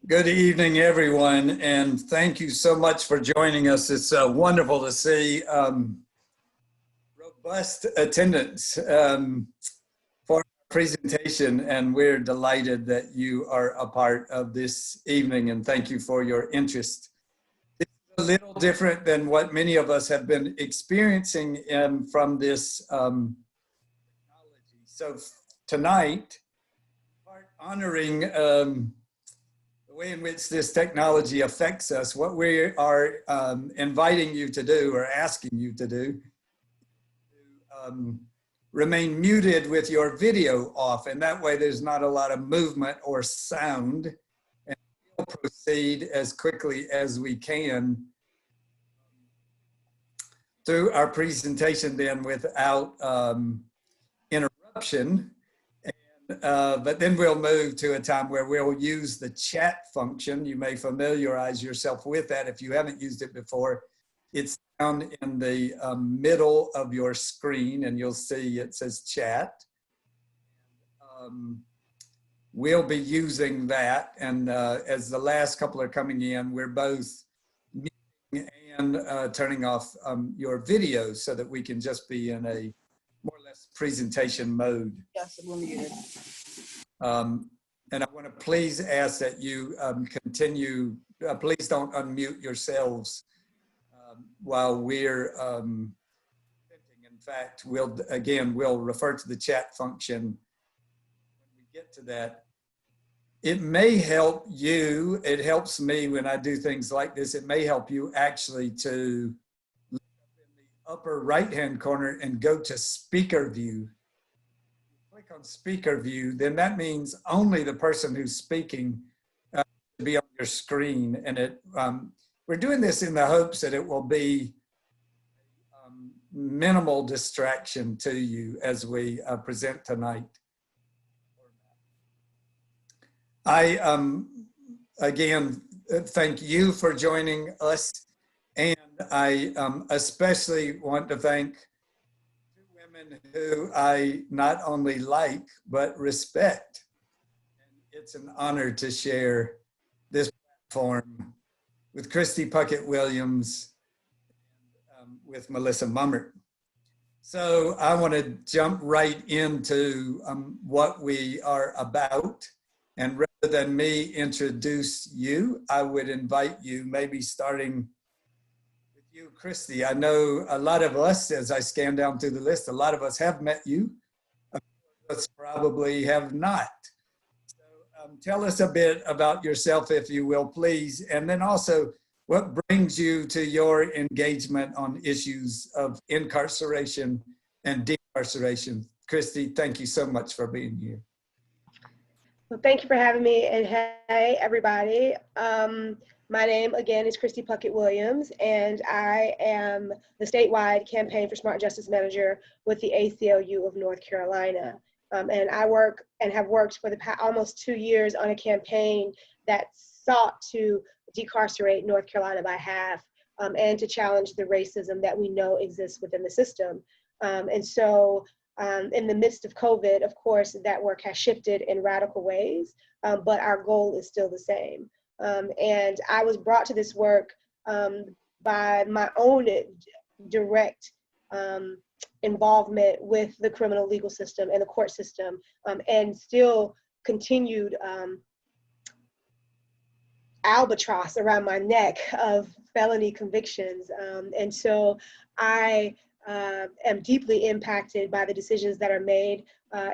Good evening, everyone, and thank you so much for joining us. It's wonderful to see robust attendance for our presentation, and we're delighted that you are a part of this evening, and thank you for your interest. It's a little different than what many of us have been experiencing from this technology. So tonight, honoring the way in which this technology affects us, what we are inviting you to do or asking you to do, remain muted with your video off, and that way there's not a lot of movement or sound, and we'll proceed as quickly as we can through our presentation then without interruption. But then we'll move to a time where we'll use the chat function. You may familiarize yourself with that if you haven't used it before. It's down in the middle of your screen, and you'll see it says chat. We'll be using that, and as the last couple are coming in, we're both muting and turning off your videos so that we can just be in a more or less presentation mode. Yes, we're muted. And I want to please ask that you continue, please don't unmute yourselves while we're presenting. In fact, we'll refer to the chat function when we get to that. It may help you, it helps me when I do things like this, it may help you actually to upper right-hand corner and go to speaker view. Click on speaker view, then that means only the person who's speaking should be on your screen. And we're doing this in the hopes that it will be minimal distraction to you as we present tonight. I, again, thank you for joining us. And I especially want to thank two women who I not only like, but respect. And it's an honor to share this platform with Kristie Puckett-Williams and with Melissa Mummert. So I want to jump right into what we are about. And rather than me introduce you, I would invite you, maybe starting you, Kristie. I know a lot of us, as I scan down through the list, a lot of us have met you. A few of us probably have not. So tell us a bit about yourself, if you will, please. And then also, what brings you to your engagement on issues of incarceration and decarceration? Kristie, thank you so much for being here. Well, thank you for having me, and hey, everybody. My name, again, is Kristie Puckett-Williams, and I am the statewide Campaign for Smart Justice Manager with the ACLU of North Carolina. And I work and have worked for the almost 2 years on a campaign that sought to decarcerate North Carolina by half and to challenge the racism that we know exists within the system. And so in the midst of COVID, of course, that work has shifted in radical ways, but our goal is still the same. And I was brought to this work by my own direct involvement with the criminal legal system and the court system, and still continued albatross around my neck of felony convictions. And so I am deeply impacted by the decisions that are made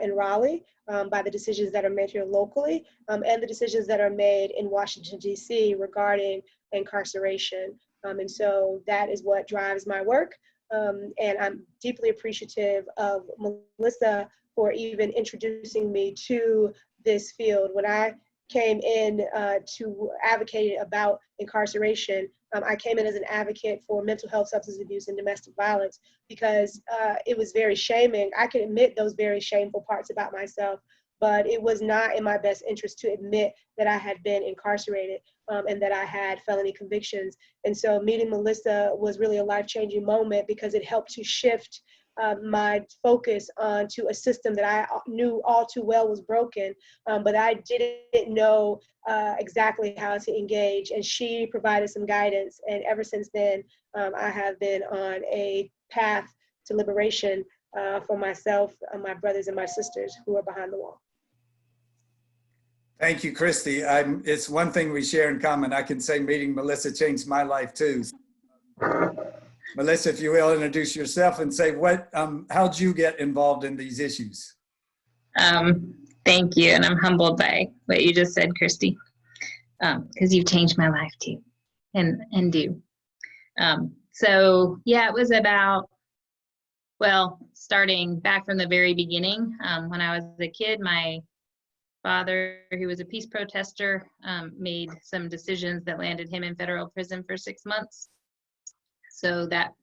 in Raleigh, by the decisions that are made here locally, and the decisions that are made in Washington, D.C. regarding incarceration. And so that is what drives my work. And I'm deeply appreciative of Melissa for even introducing me to this field. When I came in to advocate about incarceration, I came in as an advocate for mental health, substance abuse, and domestic violence because it was very shaming. I can admit those very shameful parts about myself, but it was not in my best interest to admit that I had been incarcerated and that I had felony convictions. And so meeting Melissa was really a life-changing moment because it helped to shift my focus onto a system that I knew all too well was broken, but I didn't know exactly how to engage. And she provided some guidance. And ever since then, I have been on a path to liberation for myself, my brothers and my sisters who are behind the wall. Thank you, Kristie. It's one thing we share in common. I can say meeting Melissa changed my life too. Melissa, if you will, introduce yourself and say how'd you get involved in these issues? Thank you, and I'm humbled by what you just said, Kristie, because you've changed my life too, and do. So yeah, it was about, well, starting back from the very beginning. When I was a kid, my father, who was a peace protester, made some decisions that landed him in federal prison for 6 months. So that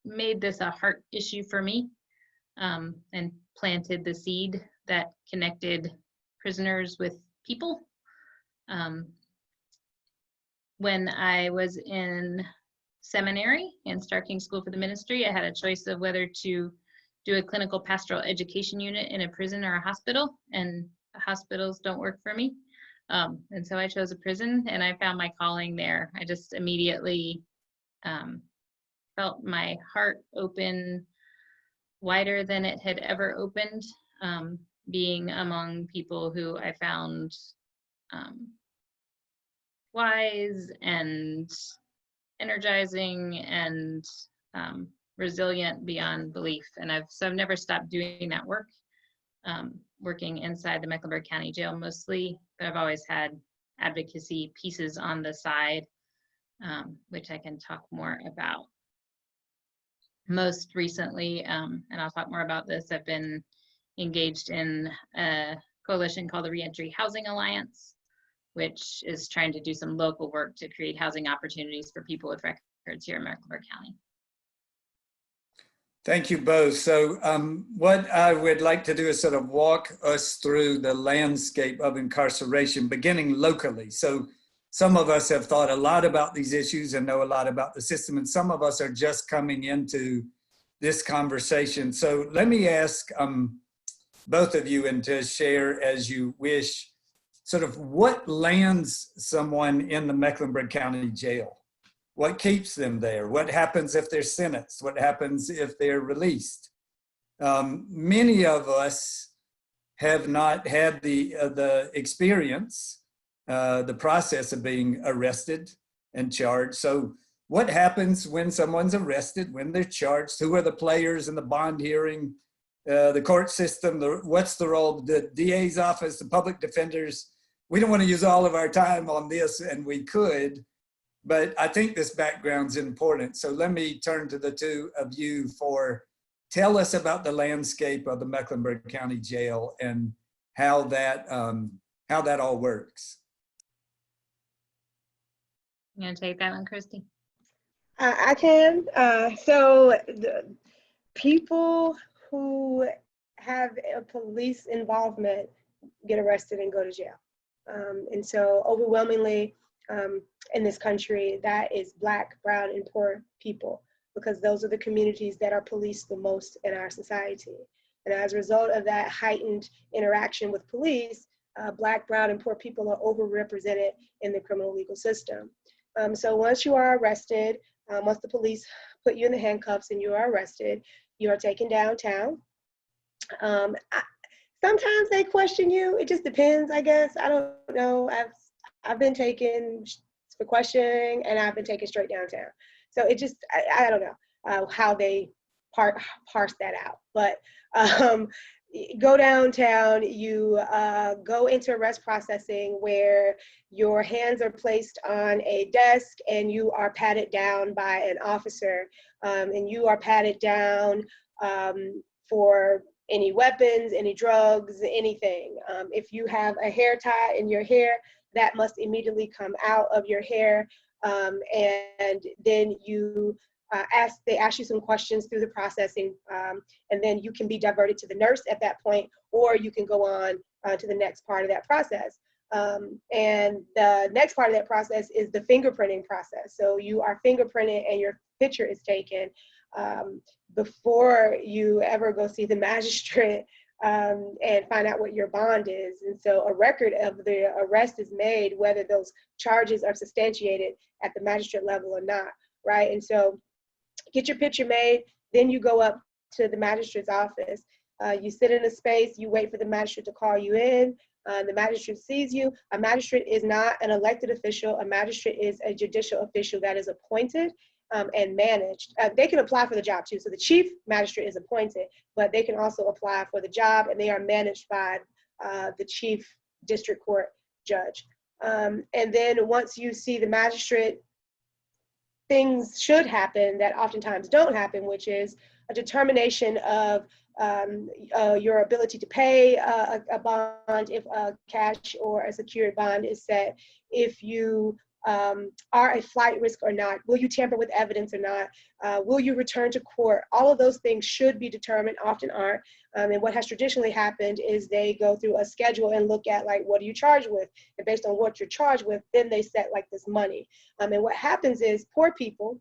made this a heart issue for me, and planted the seed that connected prisoners with people. When I was in seminary and starting school for the ministry, I had a choice of whether to do a clinical pastoral education unit in a prison or a hospital, and hospitals don't work for me. And so I chose a prison, and I found my calling there. I just immediately felt my heart open wider than it had ever opened, being among people who I found wise and energizing and resilient beyond belief. And I've never stopped doing that work, working inside the Mecklenburg County Jail mostly, but I've always had advocacy pieces on the side, which I can talk more about. Most recently, and I'll talk more about this, I've been engaged in a coalition called the Reentry Housing Alliance, which is trying to do some local work to create housing opportunities for people with records here in Mecklenburg County. Thank you both. So what I would like to do is sort of walk us through the landscape of incarceration, beginning locally. So some of us have thought a lot about these issues and know a lot about the system, and some of us are just coming into this conversation. So let me ask both of you, and to share as you wish, sort of what lands someone in the Mecklenburg County Jail? What keeps them there? What happens if they're sentenced? What happens if they're released? Many of us have not had the experience, the process of being arrested and charged. So what happens when someone's arrested, when they're charged? Who are the players in the bond hearing, the court system? What's the role of the DA's office, the public defenders? We don't want to use all of our time on this, and we could, but I think this background's important. So let me turn to the two of you tell us about the landscape of the Mecklenburg County Jail and how that all works. You gonna take that one, Kristie? I can. So the people who have a police involvement get arrested and go to jail. And so overwhelmingly in this country, that is Black, brown, and poor people, because those are the communities that are policed the most in our society. And as a result of that heightened interaction with police, Black, brown, and poor people are overrepresented in the criminal legal system. So once you are arrested, once the police put you in the handcuffs and you are arrested, you are taken downtown. Sometimes they question you. It just depends, I guess. I don't know. I've been taken for questioning, and I've been taken straight downtown. So it just, I don't know how they parse that out. But go downtown, you go into arrest processing, where your hands are placed on a desk and you are patted down by an officer, and you are patted down for any weapons, any drugs, anything. If you have a hair tie in your hair, that must immediately come out of your hair. And then they ask you some questions through the processing, and then you can be diverted to the nurse at that point, or you can go on to the next part of that process. And the next part of that process is the fingerprinting process. So you are fingerprinted and your picture is taken. before you ever go see the magistrate and find out what your bond is. And so a record of the arrest is made, whether those charges are substantiated at the magistrate level or not, right? And so get your picture made, then you go up to the magistrate's office. You sit in a space, you wait for the magistrate to call you in. The magistrate sees you. A magistrate is not an elected official. A magistrate is a judicial official that is appointed and managed. They can apply for the job too. So the chief magistrate is appointed, but they can also apply for the job, and they are managed by the chief district court judge. And then once you see the magistrate, things should happen that oftentimes don't happen, which is a determination of your ability to pay a bond if a cash or a secured bond is set, if you are a flight risk or not, will you tamper with evidence or not, will you return to court? All of those things should be determined, often aren't. And what has traditionally happened is they go through a schedule and look at, like, what are you charged with? And based on what you're charged with, then they set like this money. And what happens is poor people,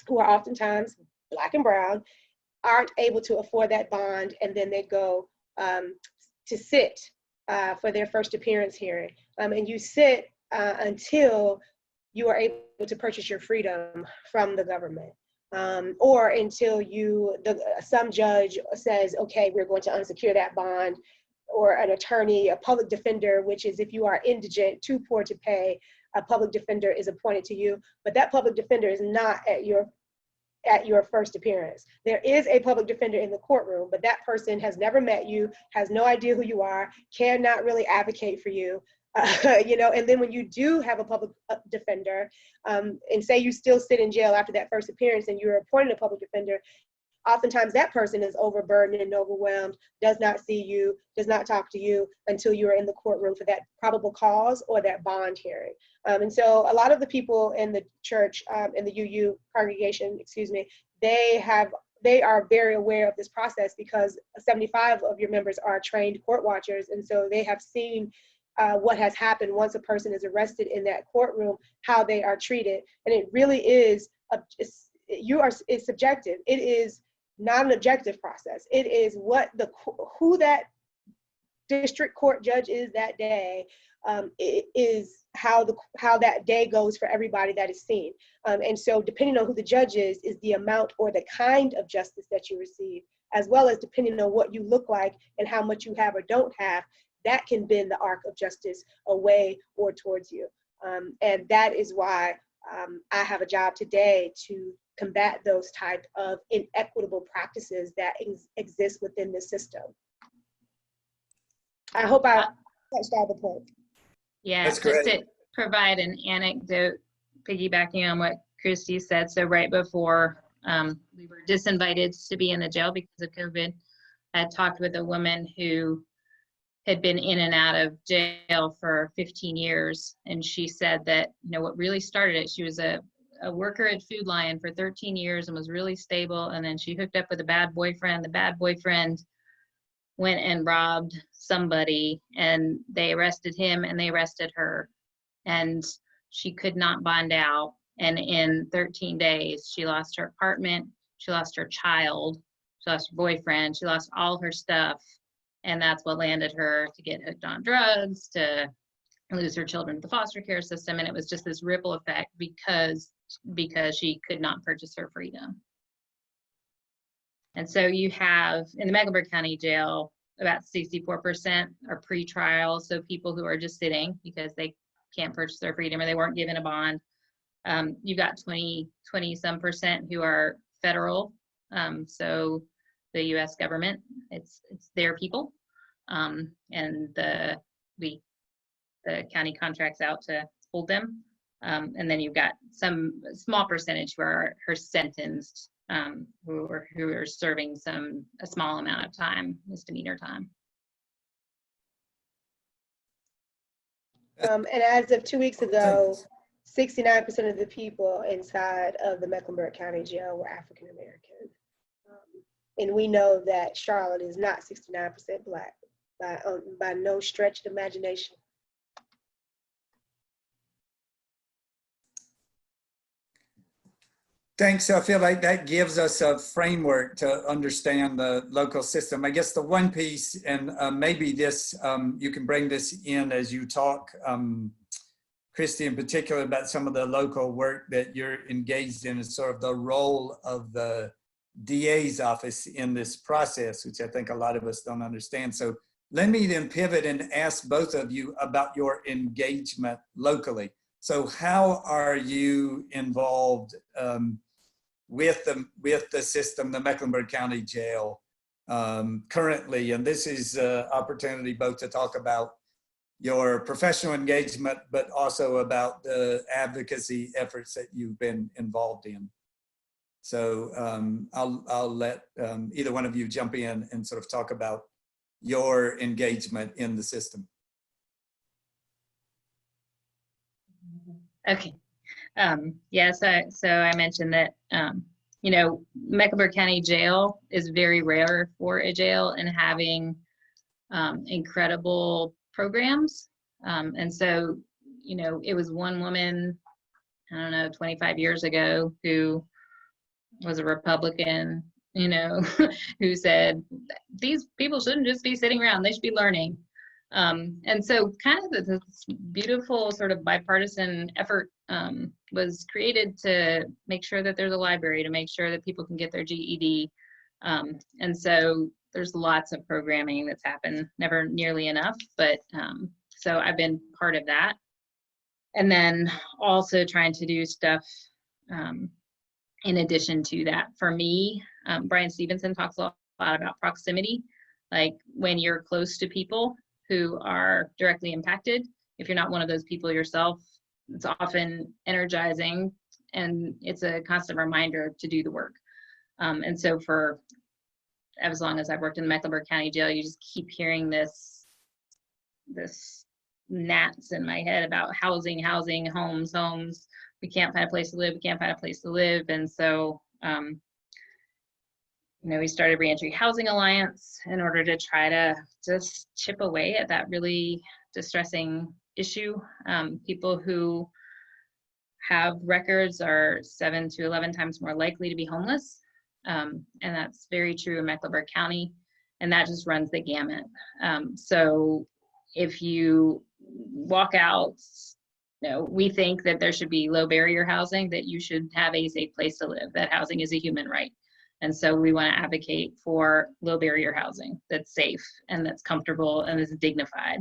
who are oftentimes Black and brown, aren't able to afford that bond, and then they go to sit for their first appearance hearing. And you sit until you are able to purchase your freedom from the government, or until some judge says, okay, we're going to unsecure that bond, or an attorney, a public defender, which is if you are indigent, too poor to pay, a public defender is appointed to you, but that public defender is not at your first appearance. There is a public defender in the courtroom, but that person has never met you, has no idea who you are, cannot really advocate for you. And then when you do have a public defender, and say you still sit in jail after that first appearance and you're appointed a public defender, oftentimes that person is overburdened and overwhelmed, does not see you, does not talk to you until you are in the courtroom for that probable cause or that bond hearing. And so a lot of the people in the church, in the UU congregation, they are very aware of this process, because 75 of your members are trained court watchers. And so they have seen what has happened once a person is arrested in that courtroom, how they are treated. And it really is, it's subjective. It is not an objective process. It is who that district court judge is that day. It is how that day goes for everybody that is seen. And so depending on who the judge is the amount or the kind of justice that you receive, as well as depending on what you look like and how much you have or don't have, that can bend the arc of justice away or towards you. And that is why I have a job today to combat those type of inequitable practices that exist within the system. I hope I touched all the points. Yeah, That's just great. to provide an anecdote, piggybacking on what Kristie said. So right before we were disinvited to be in the jail because of COVID, I had talked with a woman who had been in and out of jail for 15 years. And she said that, what really started it, she was a worker at Food Lion for 13 years and was really stable. And then she hooked up with a bad boyfriend. The bad boyfriend went and robbed somebody, and they arrested him and they arrested her. And she could not bond out. And in 13 days, she lost her apartment, she lost her child, she lost her boyfriend, she lost all her stuff. And that's what landed her to get hooked on drugs, to lose her children to the foster care system. And it was just this ripple effect because she could not purchase her freedom. And so you have, in the Mecklenburg County Jail, about 64% are pre-trial, so people who are just sitting because they can't purchase their freedom or they weren't given a bond. You've got 20-some% who are federal, so the U.S. government, it's their people, and the county contracts out to hold them. And then you've got some small percentage who are sentenced, who are serving a small amount of time, misdemeanor time. And as of 2 weeks ago, 69% of the people inside of the Mecklenburg County Jail were African American. And we know that Charlotte is not 69% Black by no stretch of imagination. Thanks. I feel like that gives us a framework to understand the local system. I guess the one piece, and maybe this, you can bring this in as you talk, Kristie, in particular, about some of the local work that you're engaged in, is sort of the role of the DA's office in this process, which I think a lot of us don't understand. So let me then pivot and ask both of you about your engagement locally. So how are you involved with the system, the Mecklenburg County Jail currently? And this is an opportunity both to talk about your professional engagement, but also about the advocacy efforts that you've been involved in. So I'll let either one of you jump in and sort of talk about your engagement in the system. Okay. Yeah, so I mentioned that, you know, Mecklenburg County Jail is very rare for a jail and having incredible programs. And so, you know, it was one woman, I don't know, 25 years ago, who was a Republican, you know, who said, these people shouldn't just be sitting around, they should be learning. And so kind of this beautiful sort of bipartisan effort was created to make sure that there's a library, to make sure that people can get their GED. And so there's lots of programming that's happened, never nearly enough, but so I've been part of that. And then also trying to do stuff in addition to that. For me, Brian Stevenson talks a lot about proximity, like when you're close to people who are directly impacted, if you're not one of those people yourself, it's often energizing and it's a constant reminder to do the work. And so for as long as I've worked in the Mecklenburg County Jail, you just keep hearing this gnats in my head about housing, homes. We can't find a place to live. And so, you know, we started Reentry Housing Alliance in order to try to just chip away at that really distressing issue. People who have records are 7 to 11 times more likely to be homeless. And that's very true in Mecklenburg County. And that just runs the gamut. So if you walk out, you know, we think that there should be low barrier housing, that you should have a safe place to live, that housing is a human right. And so we want to advocate for low barrier housing that's safe and that's comfortable and is dignified.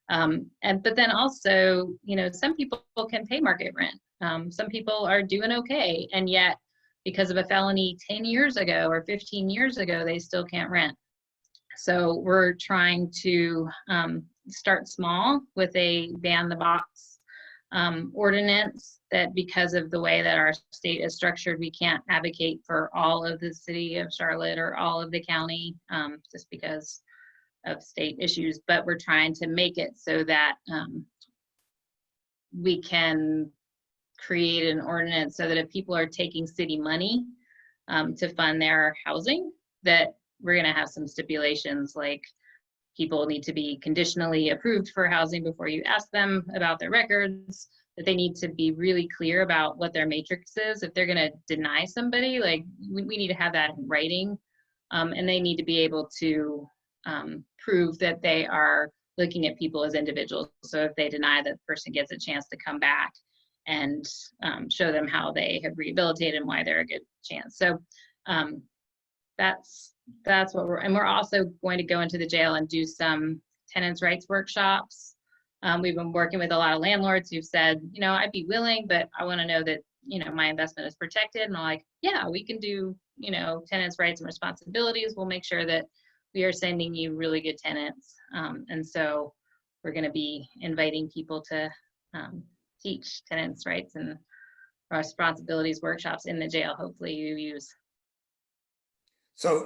But then also, you know, some people can pay market rent. Some people are doing okay, and yet because of a felony 10 years ago or 15 years ago, they still can't rent. So we're trying to start small with a ban the box ordinance, that because of the way that our state is structured, we can't advocate for all of the city of Charlotte or all of the county just because of state issues, but we're trying to make it so that we can create an ordinance so that if people are taking city money to fund their housing, that we're going to have some stipulations, like people need to be conditionally approved for housing before you ask them about their records, that they need to be really clear about what their matrix is. If they're going to deny somebody, like we need to have that in writing, and they need to be able to prove that they are looking at people as individuals. So if they deny, that person gets a chance to come back and show them how they have rehabilitated and why they're a good chance. So that's what we're also going to go into the jail and do some tenants' rights workshops. We've been working with a lot of landlords who've said, you know, I'd be willing, but I want to know that, you know, my investment is protected. And I'm like, yeah, we can do, you know, tenants' rights and responsibilities. We'll make sure that we are sending you really good tenants. And so we're going to be inviting people to teach tenants' rights and responsibilities workshops in the jail. Hopefully you use. So,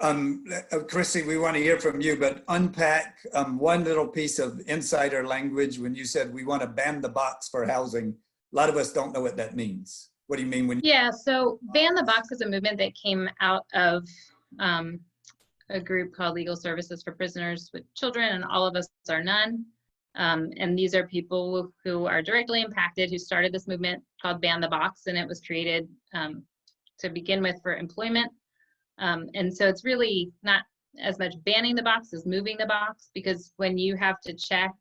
Kristie, we want to hear from you, but unpack one little piece of insider language when you said we want to ban the box for housing. A lot of us don't know what that means. What do you mean when? Yeah, so ban the box is a movement that came out of a group called Legal Services for Prisoners with Children, and all of us are none. And these are people who are directly impacted, who started this movement called Ban the Box, and it was created to begin with for employment. And so it's really not as much banning the box as moving the box, because when you have to check,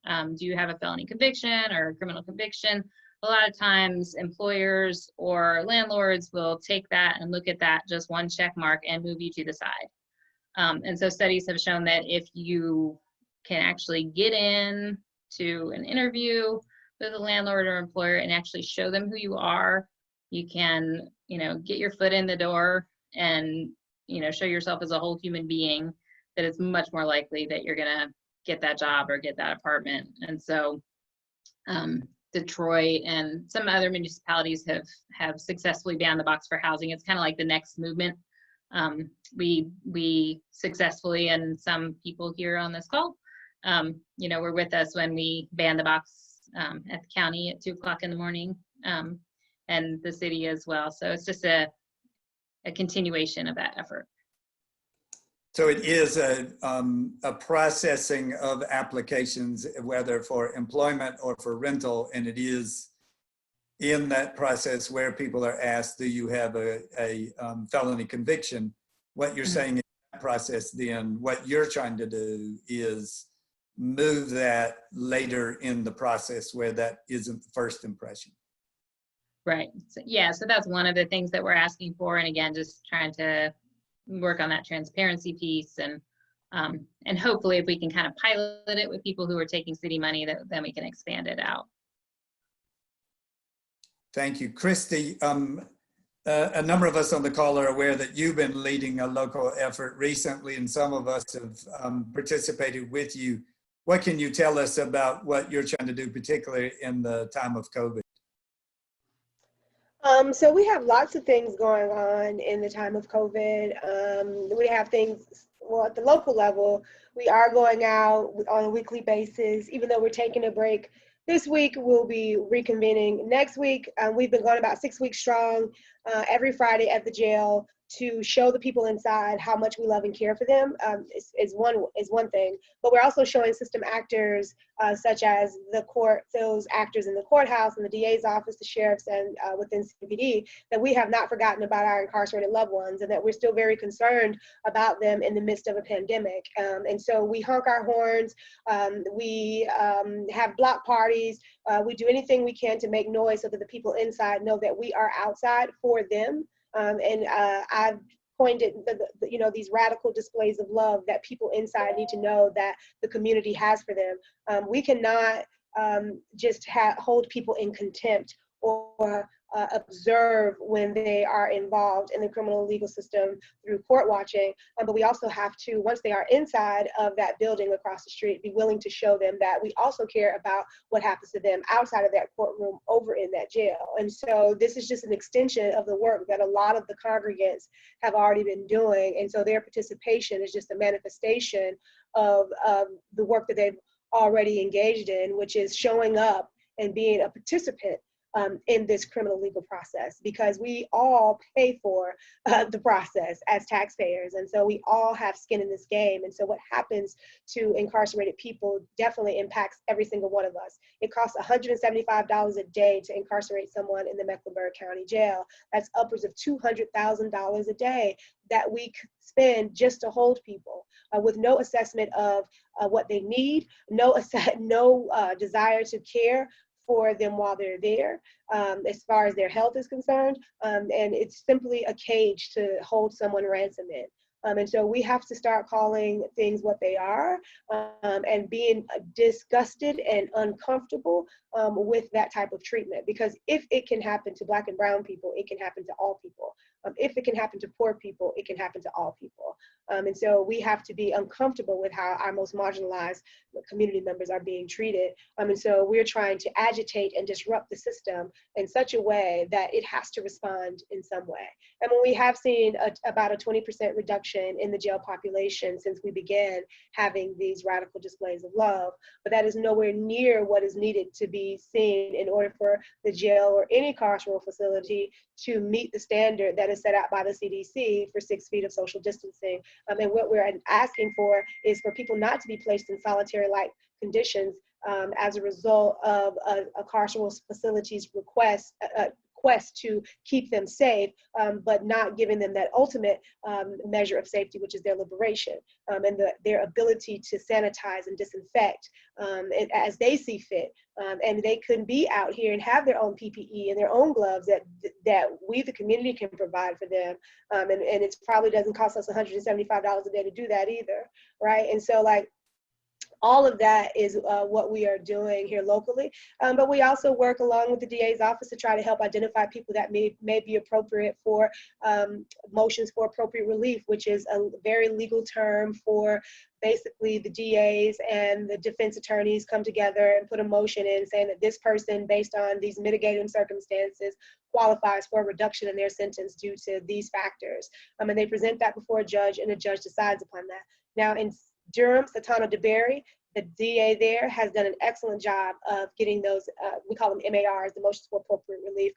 do you have a felony conviction or a criminal conviction, a lot of times employers or landlords will take that and look at that just one check mark and move you to the side. And so studies have shown that if you can actually get in to an interview with a landlord or employer and actually show them who you are, you can, get your foot in the door and, show yourself as a whole human being, that it's much more likely that you're going to get that job or get that apartment. And so Detroit and some other municipalities have successfully banned the box for housing. It's kind of like the next movement. We successfully, and some people here on this call, were with us when we banned the box at the county at 2 o'clock in the morning, and the city as well. So it's just a continuation of that effort. So it is a processing of applications, whether for employment or for rental, and it is in that process where people are asked, do you have a felony conviction? What you're saying in that process, then what you're trying to do is move that later in the process where that isn't the first impression. Right. So, yeah, so that's one of the things that we're asking for. And again, just trying to work on that transparency piece, and hopefully if we can kind of pilot it with people who are taking city money, then we can expand it out. Thank you. Kristie, a number of us on the call are aware that you've been leading a local effort recently, and some of us have participated with you. What can you tell us about what you're trying to do, particularly in the time of COVID? So we have lots of things going on in the time of COVID. We have things, well, at the local level, we are going out on a weekly basis. Even though we're taking a break this week, we'll be reconvening next week. We've been going about 6 weeks strong every Friday at the jail to show the people inside how much we love and care for them is one thing. But we're also showing system actors such as the court, those actors in the courthouse and the DA's office, the sheriffs, and within CPD, that we have not forgotten about our incarcerated loved ones, and that we're still very concerned about them in the midst of a pandemic. And so we honk our horns, we have block parties, we do anything we can to make noise so that the people inside know that we are outside for them. I've coined it, these radical displays of love that people inside need to know that the community has for them. We cannot just hold people in contempt or observe when they are involved in the criminal legal system through court watching, but we also have to, once they are inside of that building across the street, be willing to show them that we also care about what happens to them outside of that courtroom over in that jail. And so this is just an extension of the work that a lot of the congregants have already been doing, and so their participation is just a manifestation of the work that they've already engaged in, which is showing up and being a participant in this criminal legal process, because we all pay for the process as taxpayers. And so we all have skin in this game. And so what happens to incarcerated people definitely impacts every single one of us. It costs $175 a day to incarcerate someone in the Mecklenburg County Jail. That's upwards of $200,000 a day that we spend just to hold people with no assessment of what they need, no desire to care for them while they're there, as far as their health is concerned. And it's simply a cage to hold someone ransom in. And so we have to start calling things what they are, and being disgusted and uncomfortable with that type of treatment. Because if it can happen to Black and brown people, it can happen to all people. If it can happen to poor people, it can happen to all people. And so we have to be uncomfortable with how our most marginalized community members are being treated. And so we're trying to agitate and disrupt the system in such a way that it has to respond in some way. And when we have seen about a 20% reduction in the jail population since we began having these radical displays of love, but that is nowhere near what is needed to be seen in order for the jail or any carceral facility to meet the standard that is set out by the CDC for 6 feet of social distancing. And what we're asking for is for people not to be placed in solitary-like conditions as a result of a carceral facility's quest to keep them safe, but not giving them that ultimate measure of safety, which is their liberation, and their ability to sanitize and disinfect as they see fit. And they couldn't be out here and have their own PPE and their own gloves that we, the community, can provide for them. And it probably doesn't cost us $175 a day to do that either, right? And so, like, all of that is what we are doing here locally. But we also work along with the DA's office to try to help identify people that may be appropriate for motions for appropriate relief, which is a very legal term for basically the DAs and the defense attorneys come together and put a motion in saying that this person, based on these mitigating circumstances, qualifies for a reduction in their sentence due to these factors. And they present that before a judge, and a judge decides upon that. Now, in Durham, Satana DeBerry, the DA there has done an excellent job of getting those, we call them MARs, the motions for appropriate relief,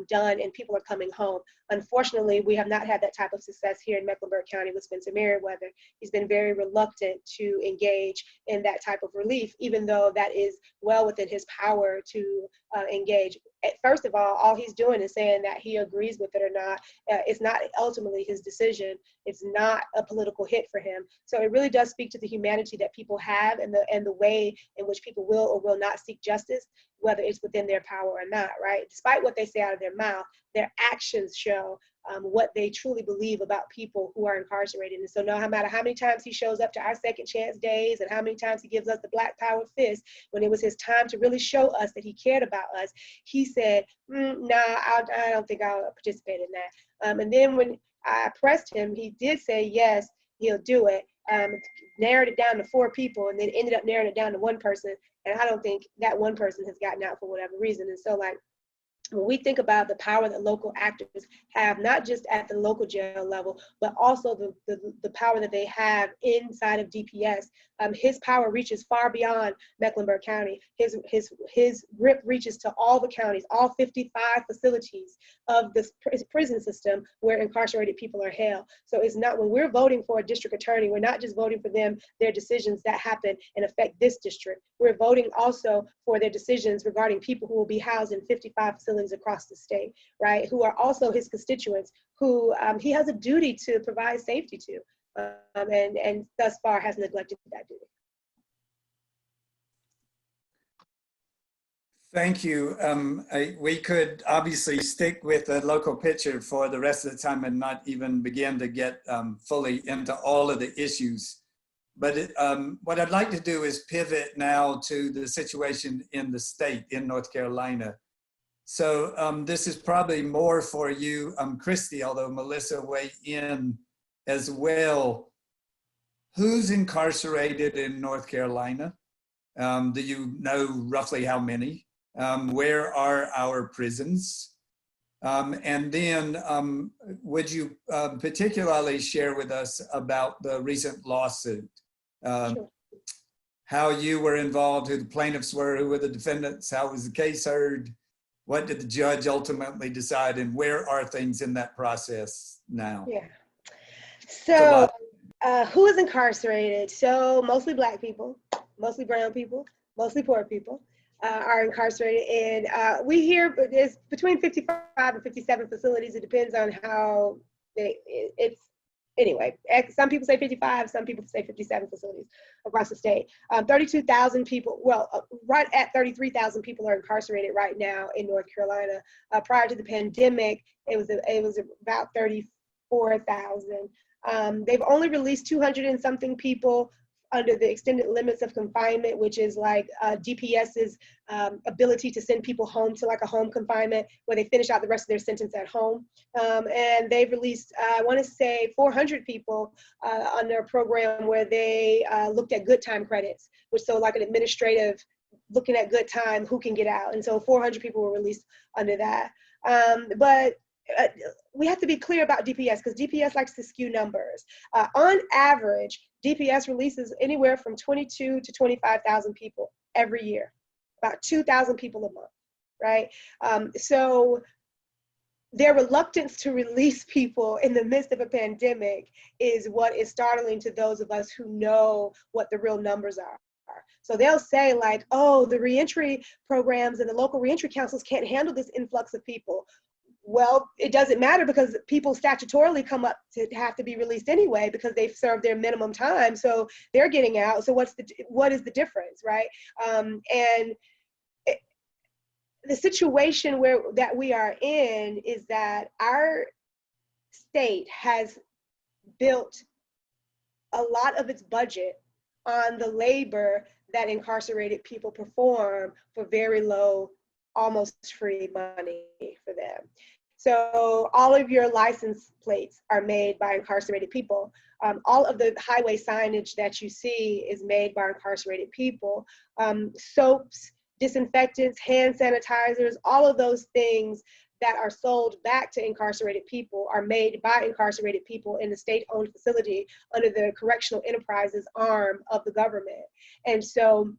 done, and people are coming home. Unfortunately, we have not had that type of success here in Mecklenburg County with Spencer Merriweather. He's been very reluctant to engage in that type of relief, even though that is well within his power to engage. First of all he's doing is saying that he agrees with it or not. It's not ultimately his decision. It's not a political hit for him. So it really does speak to the humanity that people have and the way in which people will or will not seek justice, whether it's within their power or not, right? Despite what they say out of their mouth, their actions show what they truly believe about people who are incarcerated. And so no matter how many times he shows up to our second chance days and how many times he gives us the black power fist, when it was his time to really show us that he cared about us, he said, nah, I don't think I'll participate in that. And then when I pressed him, he did say, yes, he'll do it. Narrowed it down to 4 people and then ended up narrowing it down to 1 person. And I don't think that 1 person has gotten out for whatever reason. And so, like, when we think about the power that local actors have, not just at the local jail level, but also the power that they have inside of DPS, his power reaches far beyond Mecklenburg County. His grip reaches to all the counties, all 55 facilities of the prison system where incarcerated people are held. So it's not, when we're voting for a district attorney, we're not just voting for them, their decisions that happen and affect this district. We're voting also for their decisions regarding people who will be housed in 55 facilities across the state, right? Who are also his constituents, who he has a duty to provide safety to, and thus far has neglected that duty. Thank you. We could obviously stick with the local picture for the rest of the time and not even begin to get fully into all of the issues. But what I'd like to do is pivot now to the situation in the state, in North Carolina. So this is probably more for you, Kristie, although Melissa weigh in as well. Who's incarcerated in North Carolina? Do you know roughly how many? Where are our prisons? And then would you particularly share with us about the recent lawsuit? Sure. How you were involved, who the plaintiffs were, who were the defendants, how was the case heard? What did the judge ultimately decide, and where are things in that process now? Yeah. So who is incarcerated? So mostly Black people, mostly brown people, mostly poor people are incarcerated. And we hear there's between 55 and 57 facilities. It depends on how it's. Anyway, some people say 55, some people say 57 facilities across the state. 32,000 people, well, right at 33,000 people are incarcerated right now in North Carolina. Prior to the pandemic, it was about 34,000. They've only released 200 and something people under the extended limits of confinement, which is like DPS's ability to send people home to like a home confinement where they finish out the rest of their sentence at home. And they've released, I want to say 400 people under a program where they looked at good time credits, which so like an administrative looking at good time, who can get out. And so 400 people were released under that. But we have to be clear about DPS because DPS likes to skew numbers. On average, DPS releases anywhere from 22 to 25,000 people every year, about 2,000 people a month, right? So their reluctance to release people in the midst of a pandemic is what is startling to those of us who know what the real numbers are. So they'll say like, oh, the reentry programs and the local reentry councils can't handle this influx of people. Well, it doesn't matter because people statutorily come up to have to be released anyway because they've served their minimum time. So they're getting out. So what is the difference, right? The situation that we are in is that our state has built a lot of its budget on the labor that incarcerated people perform for very low, almost free money for them. So all of your license plates are made by incarcerated people. All of the highway signage that you see is made by incarcerated people. Soaps, disinfectants, hand sanitizers, all of those things that are sold back to incarcerated people are made by incarcerated people in the state-owned facility under the Correctional Enterprises arm of the government. And so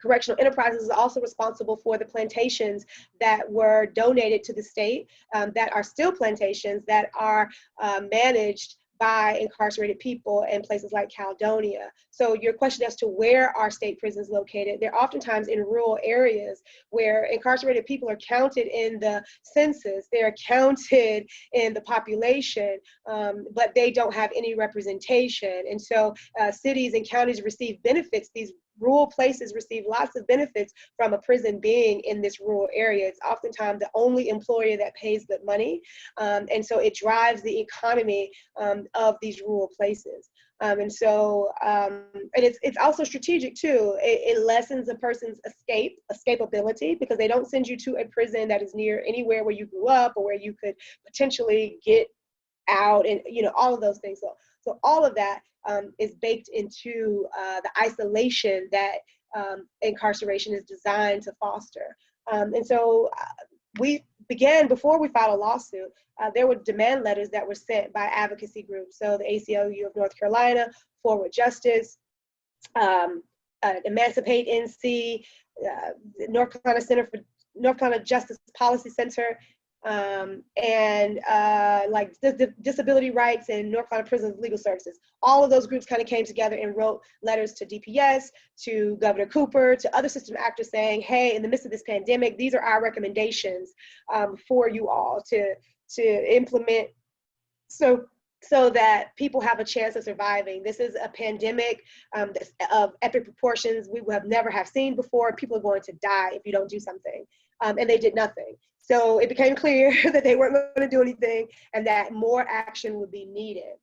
Correctional Enterprises is also responsible for the plantations that were donated to the state, that are still plantations that are managed by incarcerated people in places like Caledonia. So your question as to where are state prisons located, they're oftentimes in rural areas where incarcerated people are counted in the census, they're counted in the population, but they don't have any representation. And so cities and counties receive benefits. These rural places receive lots of benefits from a prison being in this rural area. It's oftentimes the only employer that pays the money. And so it drives the economy of these rural places. And it's also strategic too. It lessens a person's escapability because they don't send you to a prison that is near anywhere where you grew up or where you could potentially get out and, all of those things. So all of that is baked into the isolation that incarceration is designed to foster. And so we began, before we filed a lawsuit, there were demand letters that were sent by advocacy groups. So the ACLU of North Carolina, Forward Justice, Emancipate NC, North Carolina Justice Policy Center, and like Disability Rights and North Carolina Prisons Legal Services. All of those groups kind of came together and wrote letters to DPS, to Governor Cooper, to other system actors saying, hey, in the midst of this pandemic, these are our recommendations for you all to implement so that people have a chance of surviving. This is a pandemic of epic proportions we have never seen before. People are going to die if you don't do something. And they did nothing. So it became clear that they weren't going to do anything and that more action would be needed.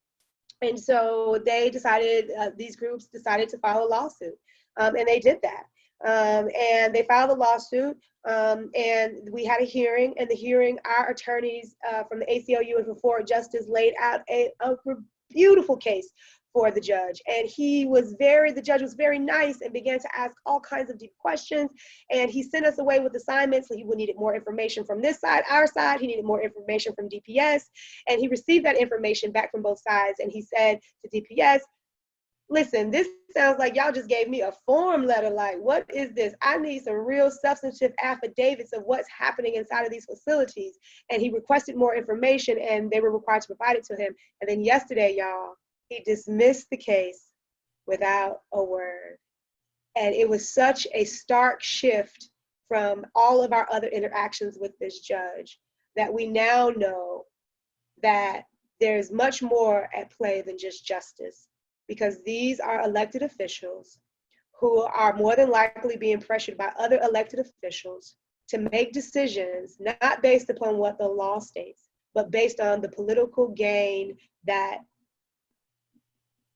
And so they decided, these groups decided to file a lawsuit. And they did that. And they filed a lawsuit, and we had a hearing. And the hearing, our attorneys from the ACLU and from Forward Justice laid out a beautiful case for the judge. And the judge was very nice and began to ask all kinds of deep questions. And he sent us away with assignments. So he needed more information from this side, our side. He needed more information from DPS. And he received that information back from both sides. And he said to DPS, listen, this sounds like y'all just gave me a form letter. Like, what is this? I need some real substantive affidavits of what's happening inside of these facilities. And he requested more information and they were required to provide it to him. And then yesterday, y'all, he dismissed the case without a word. And it was such a stark shift from all of our other interactions with this judge that we now know that there's much more at play than just justice, because these are elected officials who are more than likely being pressured by other elected officials to make decisions not based upon what the law states, but based on the political gain that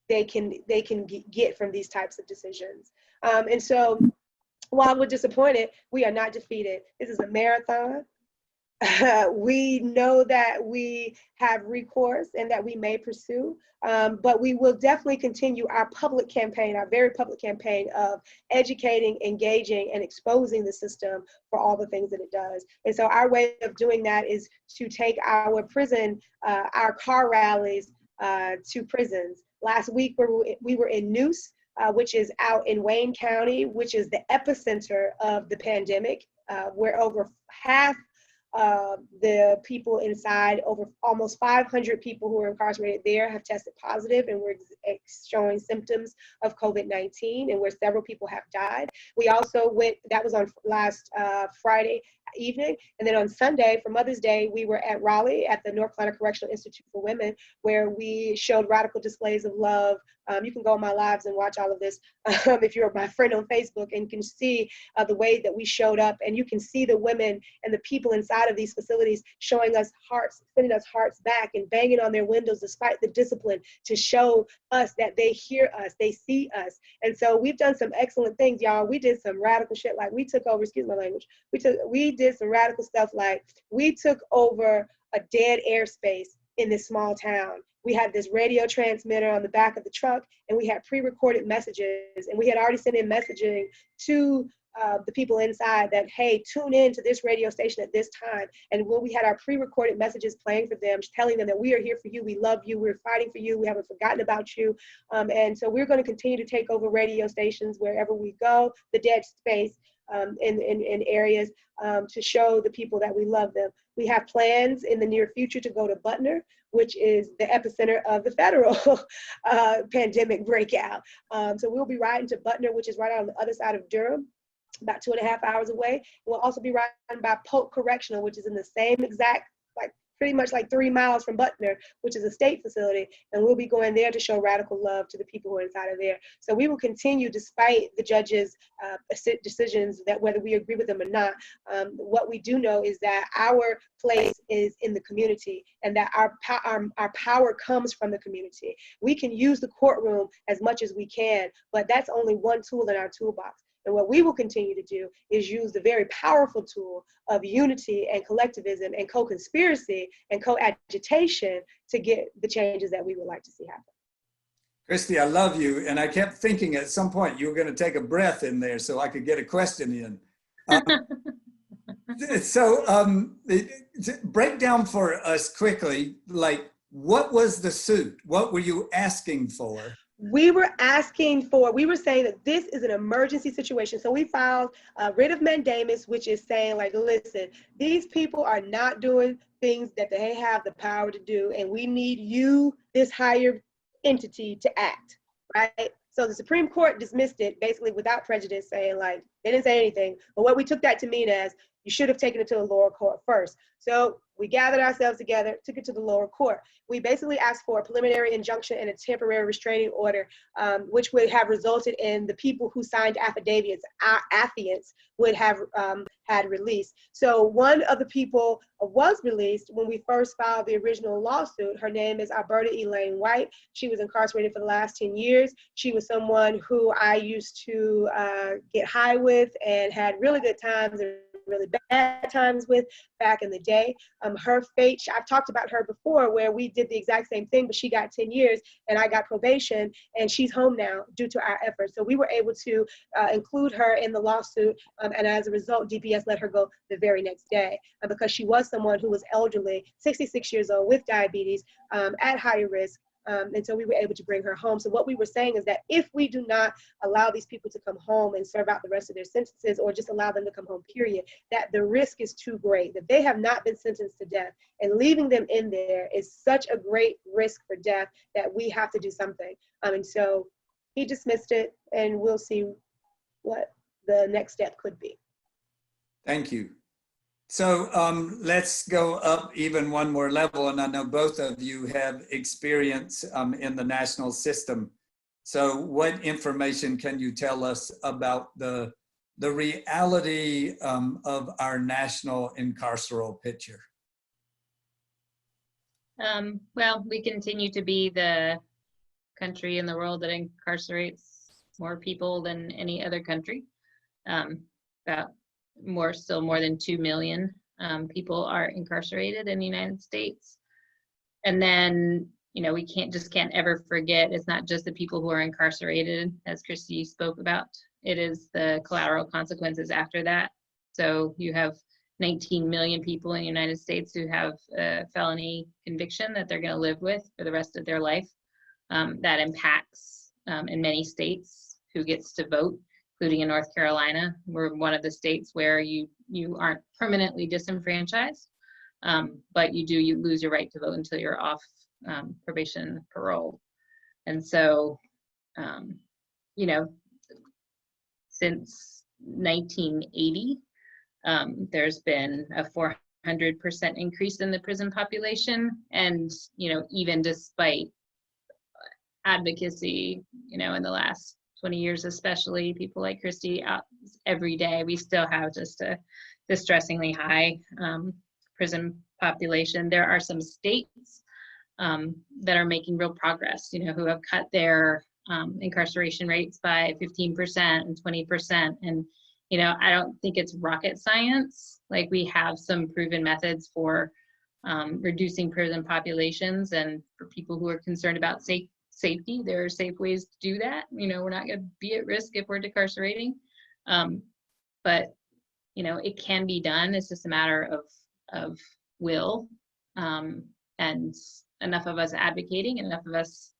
they can get from these types of decisions. And so while we're disappointed, we are not defeated. This is a marathon. We know that we have recourse and that we may pursue, but we will definitely continue our public campaign, our very public campaign of educating, engaging, and exposing the system for all the things that it does. And so our way of doing that is to take our car rallies to prisons. Last week we were in Noose, which is out in Wayne County, which is the epicenter of the pandemic, where over half the people inside, over almost 500 people who are incarcerated there have tested positive and were showing symptoms of COVID-19, and where several people have died. We also went, that was on last Friday evening, and then on Sunday for Mother's Day, we were at Raleigh at the North Carolina Correctional Institute for Women, where we showed radical displays of love. You can go on my lives and watch all of this if you're my friend on Facebook, and can see the way that we showed up, and you can see the women and the people inside of these facilities showing us hearts, sending us hearts back and banging on their windows despite the discipline, to show us that they hear us, they see us. And so we've done some excellent things, y'all. We did some radical shit, like we took over, excuse my language, we did some radical stuff, like we took over a dead airspace in this small town. We had this radio transmitter on the back of the truck, and we had pre-recorded messages, and we had already sent in messaging to the people inside that, hey, tune in to this radio station at this time. And when we had our pre-recorded messages playing for them, telling them that we are here for you, we love you, we're fighting for you, we haven't forgotten about you. And so we're going to continue to take over radio stations wherever we go, the dead space in areas, to show the people that we love them. We have plans in the near future to go to Butner, which is the epicenter of the federal pandemic breakout. So we'll be riding to Butner, which is right on the other side of Durham, about 2.5 hours away. We'll also be riding by Polk Correctional, which is in the same exact, like pretty much like 3 miles from Butner, which is a state facility. And we'll be going there to show radical love to the people who are inside of there. So we will continue, despite the judge's decisions, that whether we agree with them or not, what we do know is that our place is in the community, and that our power comes from the community. We can use the courtroom as much as we can, but that's only one tool in our toolbox. And what we will continue to do is use the very powerful tool of unity and collectivism and co-conspiracy and co-agitation to get the changes that we would like to see happen. Kristie, I love you. And I kept thinking at some point you were going to take a breath in there so I could get a question in. Break down for us quickly, like, what was the suit? What were you asking for? We were saying that this is an emergency situation. So we filed a writ of mandamus, which is saying, like, listen, these people are not doing things that they have the power to do, and we need you, this higher entity, to act, right? So the Supreme Court dismissed it basically without prejudice, saying, like, they didn't say anything. But what we took that to mean as, you should have taken it to the lower court first. So we gathered ourselves together, took it to the lower court. We basically asked for a preliminary injunction and a temporary restraining order, which would have resulted in the people who signed affidavits, our affiants, would have had released. So one of the people was released when we first filed the original lawsuit. Her name is Alberta Elaine White. She was incarcerated for the last 10 years. She was someone who I used to get high with and had really good times and really bad times with back in the day. Her fate, I've talked about her before, where we did the exact same thing, but she got 10 years and I got probation, and she's home now due to our efforts. So we were able to include her in the lawsuit, and as a result, DPS let her go the very next day because she was someone who was elderly, 66 years old with diabetes, at higher risk. And so we were able to bring her home. So what we were saying is that if we do not allow these people to come home and serve out the rest of their sentences, or just allow them to come home, period, that the risk is too great, that they have not been sentenced to death, and leaving them in there is such a great risk for death that we have to do something. And so he dismissed it, and we'll see what the next step could be. Thank you. So let's go up even one more level, and I know both of you have experience in the national system. So what information can you tell us about the reality of our national incarceral picture? Well, we continue to be the country in the world that incarcerates more people than any other country. Still more than 2 million people are incarcerated in the United States. And then, we can't ever forget, it's not just the people who are incarcerated, as Kristie spoke about, it is the collateral consequences after that. So you have 19 million people in the United States who have a felony conviction that they're going to live with for the rest of their life. That impacts, in many states, who gets to vote, including in North Carolina. We're one of the states where you you aren't permanently disenfranchised, but you lose your right to vote until you're off probation, parole. And so, you know, since 1980, there's been a 400% increase in the prison population. And, you know, even despite advocacy, you know, in the last 20 years, especially people like Kristie out every day, we still have just a distressingly high prison population. There are some states that are making real progress, you know, who have cut their incarceration rates by 15% and 20%. And, you know, I don't think it's rocket science. Like, we have some proven methods for reducing prison populations, and for people who are concerned about safety, there are safe ways to do that. You know, we're not going to be at risk if we're decarcerating. But, you know, it can be done. It's just a matter of will, and enough of us advocating, and enough of us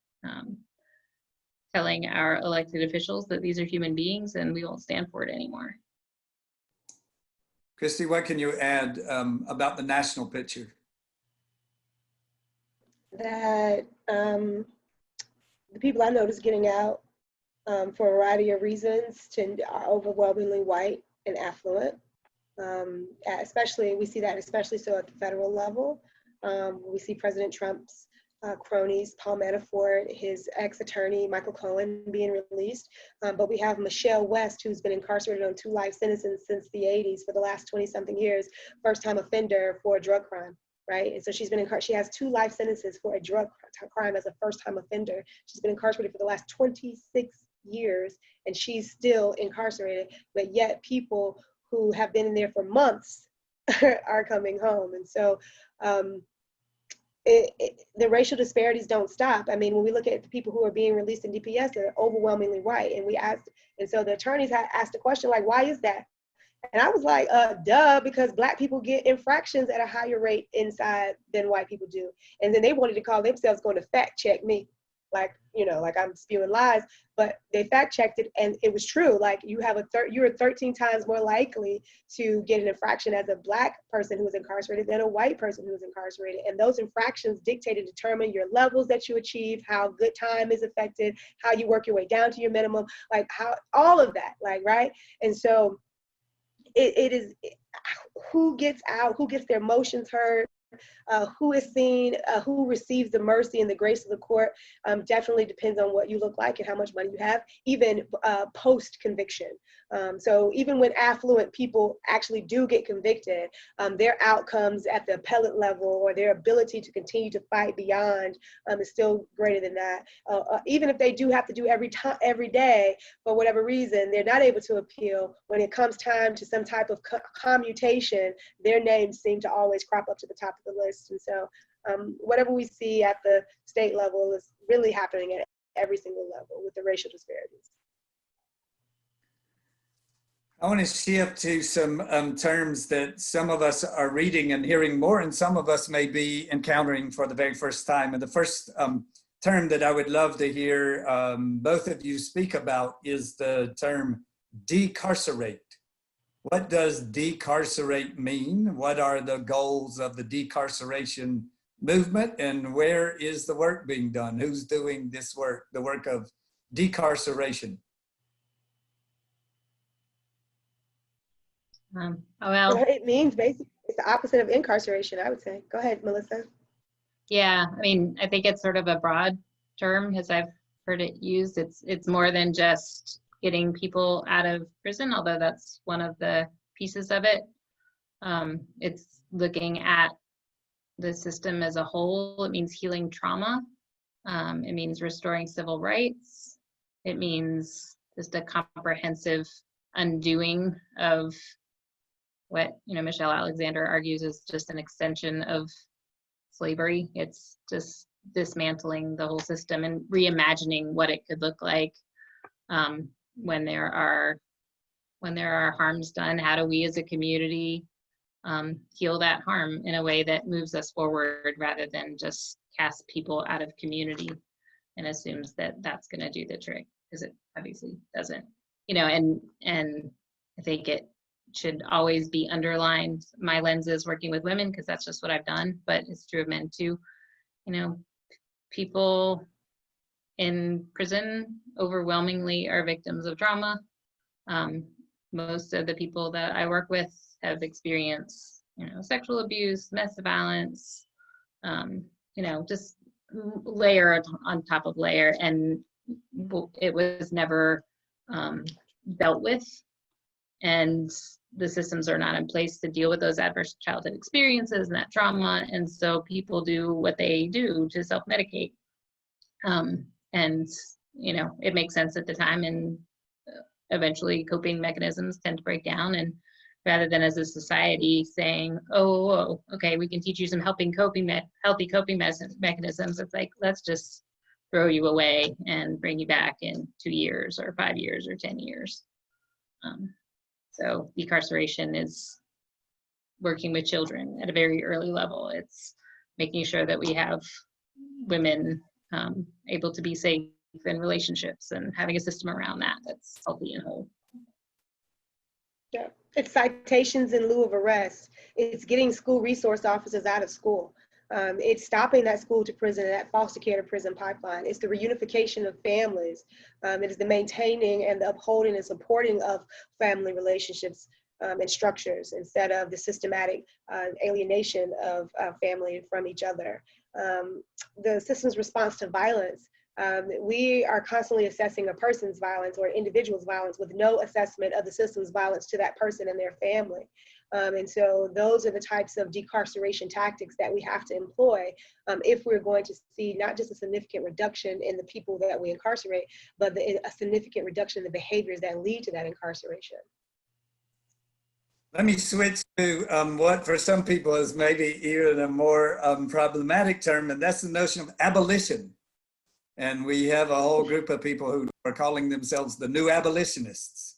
telling our elected officials that these are human beings and we won't stand for it anymore. Kristie, what can you add about the national picture? That the people I notice getting out for a variety of reasons are overwhelmingly white and affluent. Especially, we see that especially so at the federal level. We see President Trump's cronies, Paul Manafort, his ex-attorney, Michael Cohen, being released. But we have Michelle West, who's been incarcerated on 2 life sentences since the 80s for the last 20-something years, first-time offender for a drug crime, right? And so she has 2 life sentences for a drug crime as a first-time offender. She's been incarcerated for the last 26 years, and she's still incarcerated, but yet people who have been in there for months are coming home. And so the racial disparities don't stop. I mean, when we look at the people who are being released in DPS, they're overwhelmingly white. And so the attorneys asked the question, like, why is that? And I was like, duh, because Black people get infractions at a higher rate inside than white people do. And then they wanted to call themselves going to fact check me, like, you know, like I'm spewing lies, but they fact checked it and it was true. Like, you're 13 times more likely to get an infraction as a Black person who is incarcerated than a white person who is incarcerated. And those infractions dictate and determine your levels that you achieve, how good time is affected, how you work your way down to your minimum, like how all of that, like, right? And so it is who gets out, who gets their emotions hurt, who is seen, who receives the mercy and the grace of the court, definitely depends on what you look like and how much money you have, even post-conviction. So even when affluent people actually do get convicted, their outcomes at the appellate level or their ability to continue to fight beyond is still greater than that. Even if they do have to do every day, for whatever reason, they're not able to appeal. When it comes time to some type of commutation, their names seem to always crop up to the top of the list. And so whatever we see at the state level is really happening at every single level with the racial disparities. I want to shift to some terms that some of us are reading and hearing more, and some of us may be encountering for the very first time. And the first term that I would love to hear both of you speak about is the term decarcerate. What does decarcerate mean? What are the goals of the decarceration movement, and where is the work being done? Who's doing this work, the work of decarceration? Well, it means basically it's the opposite of incarceration, I would say. Go ahead, Melissa. yeah, I mean, I think it's sort of a broad term as I've heard it used. It's more than just getting people out of prison, although that's one of the pieces of it. It's looking at the system as a whole. It means healing trauma. It means restoring civil rights. It means just a comprehensive undoing of what, you know, Michelle Alexander argues is just an extension of slavery. It's just dismantling the whole system and reimagining what it could look like when there are harms done. How do we as a community heal that harm in a way that moves us forward rather than just cast people out of community and assumes that that's going to do the trick, because it obviously doesn't. You know, and I think it should always be underlined. My lens is working with women because that's just what I've done, but it's true of men too. You know, people in prison overwhelmingly are victims of trauma. Most of the people that I work with have experienced, you know, sexual abuse, domestic violence, you know, just layer on top of layer, and it was never dealt with, and the systems are not in place to deal with those adverse childhood experiences and that trauma, and so people do what they do to self-medicate, and you know, it makes sense at the time, and eventually coping mechanisms tend to break down, and rather than as a society saying, oh, okay, we can teach you some healthy coping mechanisms, it's like, let's just throw you away and bring you back in 2 years or 5 years or 10 years. So decarceration is working with children at a very early level. It's making sure that we have women able to be safe in relationships and having a system around that that's healthy and whole. Yeah, it's citations in lieu of arrest. It's getting school resource officers out of school. It's stopping that school to prison, that foster care to prison pipeline. It's the reunification of families. It is the maintaining and the upholding and supporting of family relationships and structures instead of the systematic alienation of family from each other. The system's response to violence. We are constantly assessing a person's violence or an individual's violence with no assessment of the system's violence to that person and their family. And so those are the types of decarceration tactics that we have to employ if we're going to see not just a significant reduction in the people that we incarcerate, but a significant reduction in the behaviors that lead to that incarceration. Let me switch to what for some people is maybe even a more problematic term, and that's the notion of abolition. And we have a whole group of people who are calling themselves the new abolitionists.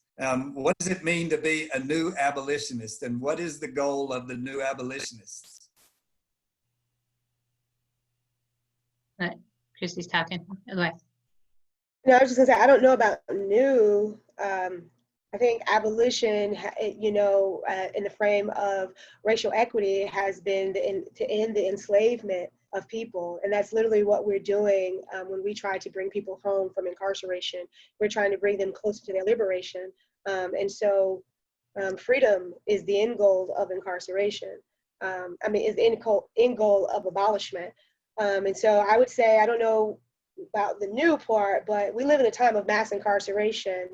What does it mean to be a new abolitionist, and what is the goal of the new abolitionists? Kristie's talking. Otherwise. No, I was just gonna say, I don't know about new. I think abolition, you know, in the frame of racial equity has been to end the enslavement of people. And that's literally what we're doing when we try to bring people home from incarceration. We're trying to bring them closer to their liberation. And so freedom is the end goal of incarceration. Is the end goal of abolishment. And so I would say, I don't know about the new part, but we live in a time of mass incarceration,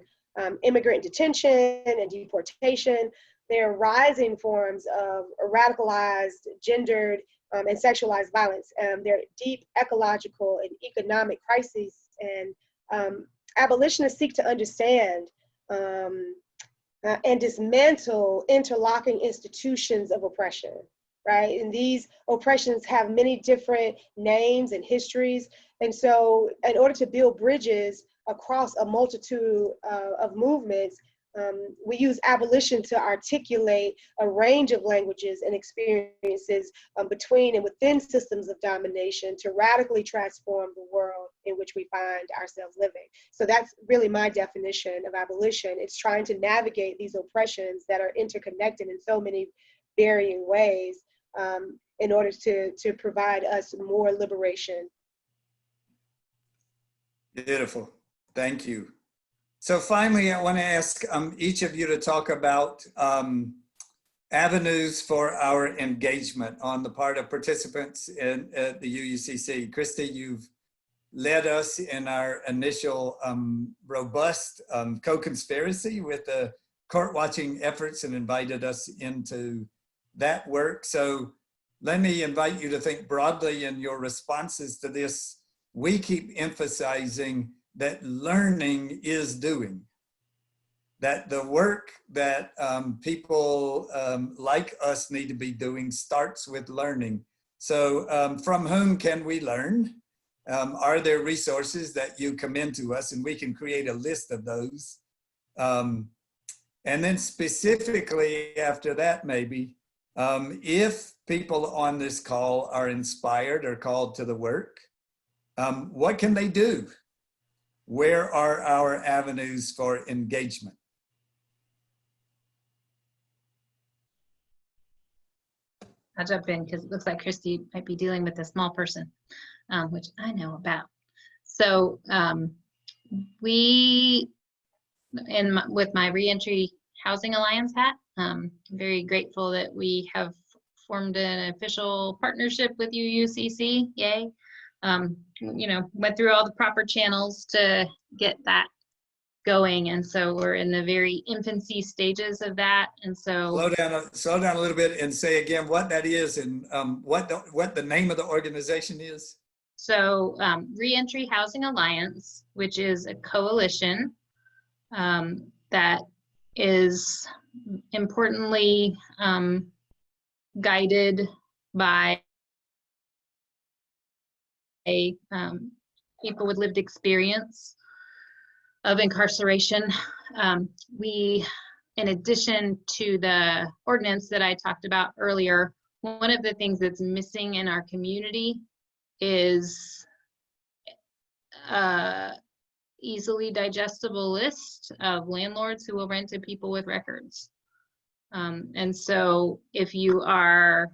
immigrant detention and deportation. There are rising forms of radicalized, gendered, and sexualized violence. There are deep ecological and economic crises, and abolitionists seek to understand and dismantle interlocking institutions of oppression, right? And these oppressions have many different names and histories. And so in order to build bridges across a multitude of movements, we use abolition to articulate a range of languages and experiences between and within systems of domination to radically transform the world in which we find ourselves living. So that's really my definition of abolition. It's trying to navigate these oppressions that are interconnected in so many varying ways in order to provide us more liberation. Beautiful. Thank you. So finally, I want to ask each of you to talk about avenues for our engagement on the part of participants at the UUCC. Kristie, you've led us in our initial robust co-conspiracy with the court watching efforts and invited us into that work. So let me invite you to think broadly in your responses to this. We keep emphasizing that learning is doing, that the work that people like us need to be doing starts with learning. So from whom can we learn? Are there resources that you commend to us, and we can create a list of those? And then specifically after that, maybe, if people on this call are inspired or called to the work, what can they do? Where are our avenues for engagement? I'll jump in because it looks like Kristie might be dealing with a small person, which I know about. So with my Reentry Housing Alliance hat, I'm very grateful that we have formed an official partnership with UUCC. Yay! Went through all the proper channels to get that going, and so we're in the very infancy stages of that. And so slow down a little bit and say again what that is and what the name of the organization is. So Reentry Housing Alliance, which is a coalition that is importantly guided by people with lived experience of incarceration. We, in addition to the ordinance that I talked about earlier, one of the things that's missing in our community is easily digestible list of landlords who will rent to people with records. And so if you are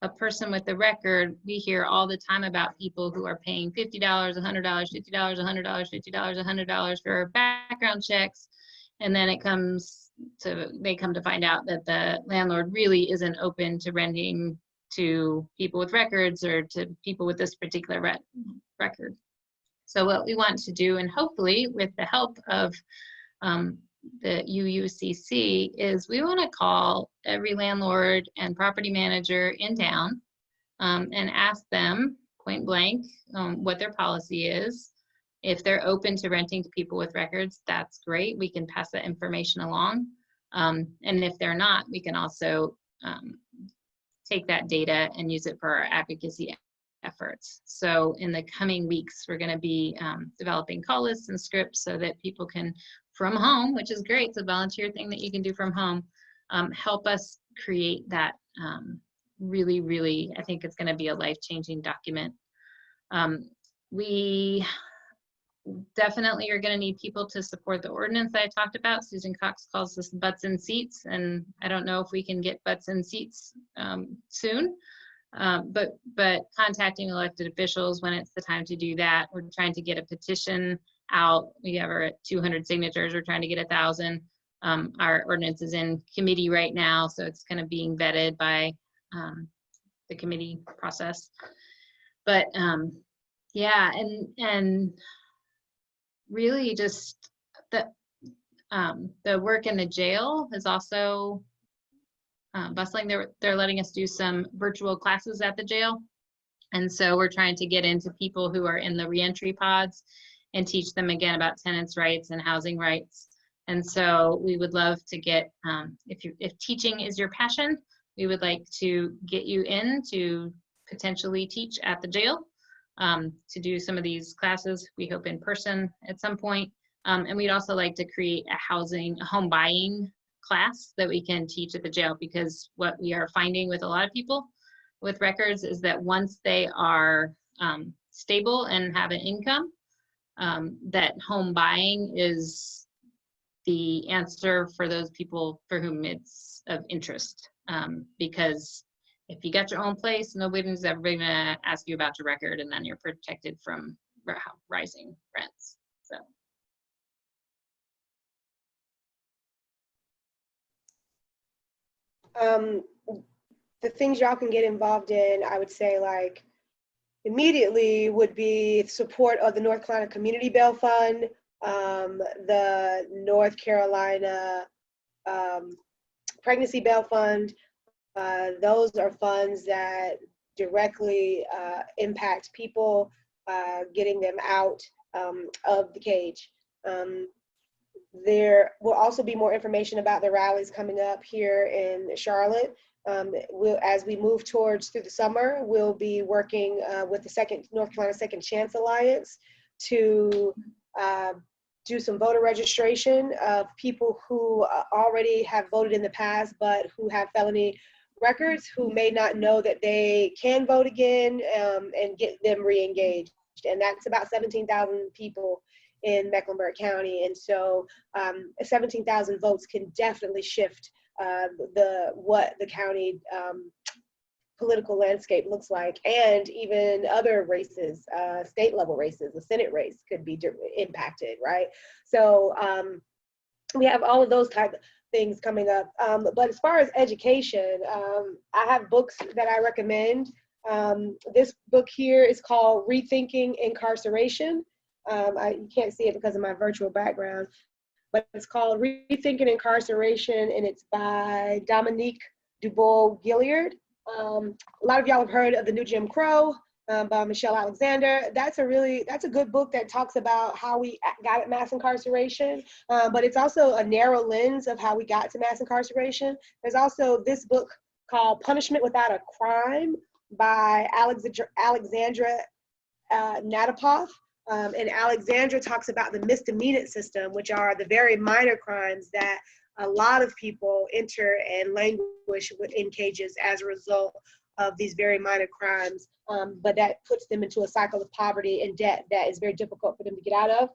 a person with a record, we hear all the time about people who are paying $50, $100, $50, $100, $50, $100 for background checks. And then they come to find out that the landlord really isn't open to renting to people with records or to people with this particular record. So what we want to do, and hopefully with the help of the UUCC, is we want to call every landlord and property manager in town and ask them point blank what their policy is. If they're open to renting to people with records, that's great. We can pass that information along. And if they're not, we can also take that data and use it for our advocacy efforts. So in the coming weeks, we're going to be developing call lists and scripts so that people can, from home, which is great, it's a volunteer thing that you can do from home, help us create that really, really, I think it's going to be a life-changing document. We definitely are going to need people to support the ordinance that I talked about. Susan Cox calls this butts in seats, and I don't know if we can get butts in seats soon. But contacting elected officials when it's the time to do that. We're trying to get a petition out. We have our 200 signatures. We're trying to get 1,000. Our ordinance is in committee right now, so it's kind of being vetted by the committee process. But yeah, and really just the work in the jail is also bustling. They're letting us do some virtual classes at the jail. And so we're trying to get into people who are in the reentry pods and teach them again about tenants' rights and housing rights. And so we would love to get, if teaching is your passion, we would like to get you in to potentially teach at the jail, to do some of these classes, we hope in person at some point. And we'd also like to create a home buying class that we can teach at the jail, because what we are finding with a lot of people with records is that once they are stable and have an income, that home buying is the answer for those people for whom it's of interest. Because if you got your own place, nobody's ever going to ask you about your record, and then you're protected from rising rents. So. The things y'all can get involved in, I would say, like, immediately would be support of the North Carolina Community Bail Fund, the North Carolina Pregnancy Bail Fund. Those are funds that directly impact people, getting them out of the cage. There will also be more information about the rallies coming up here in Charlotte. As we move through the summer, we'll be working with the North Carolina Second Chance Alliance to do some voter registration of people who already have voted in the past, but who have felony records, who may not know that they can vote again, and get them re-engaged. And that's about 17,000 people in Mecklenburg County. And so 17,000 votes can definitely shift what the county political landscape looks like, and even other races, state level races, the Senate race could be impacted, right? So we have all of those type of things coming up. But as far as education, I have books that I recommend. This book here is called Rethinking Incarceration. You can't see it because of my virtual background, but it's called Rethinking Incarceration, and it's by Dominique Dubois-Gilliard. A lot of y'all have heard of The New Jim Crow by Michelle Alexander. That's a good book that talks about how we got at mass incarceration, but it's also a narrow lens of how we got to mass incarceration. There's also this book called Punishment Without a Crime by Alexandra Nadapoff. And Alexandra talks about the misdemeanant system, which are the very minor crimes that a lot of people enter and languish in cages as a result of these very minor crimes, but that puts them into a cycle of poverty and debt that is very difficult for them to get out of.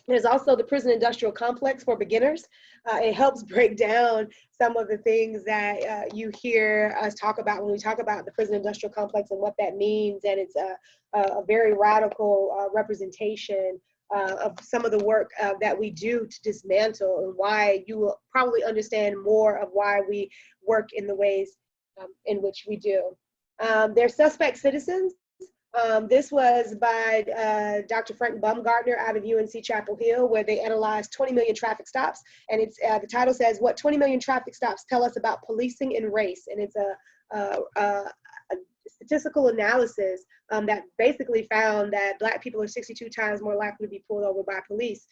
There's also the prison industrial complex for beginners. It helps break down some of the things that you hear us talk about when we talk about the prison industrial complex and what that means, and it's a very radical representation of some of the work that we do to dismantle, and why you will probably understand more of why we work in the ways in which we do. They're Suspect Citizens. This was by Dr. Frank Baumgartner out of UNC Chapel Hill, where they analyzed 20 million traffic stops. And it's the title says, "What 20 million traffic stops tell us about policing and race." And it's a statistical analysis that basically found that Black people are 62 times more likely to be pulled over by police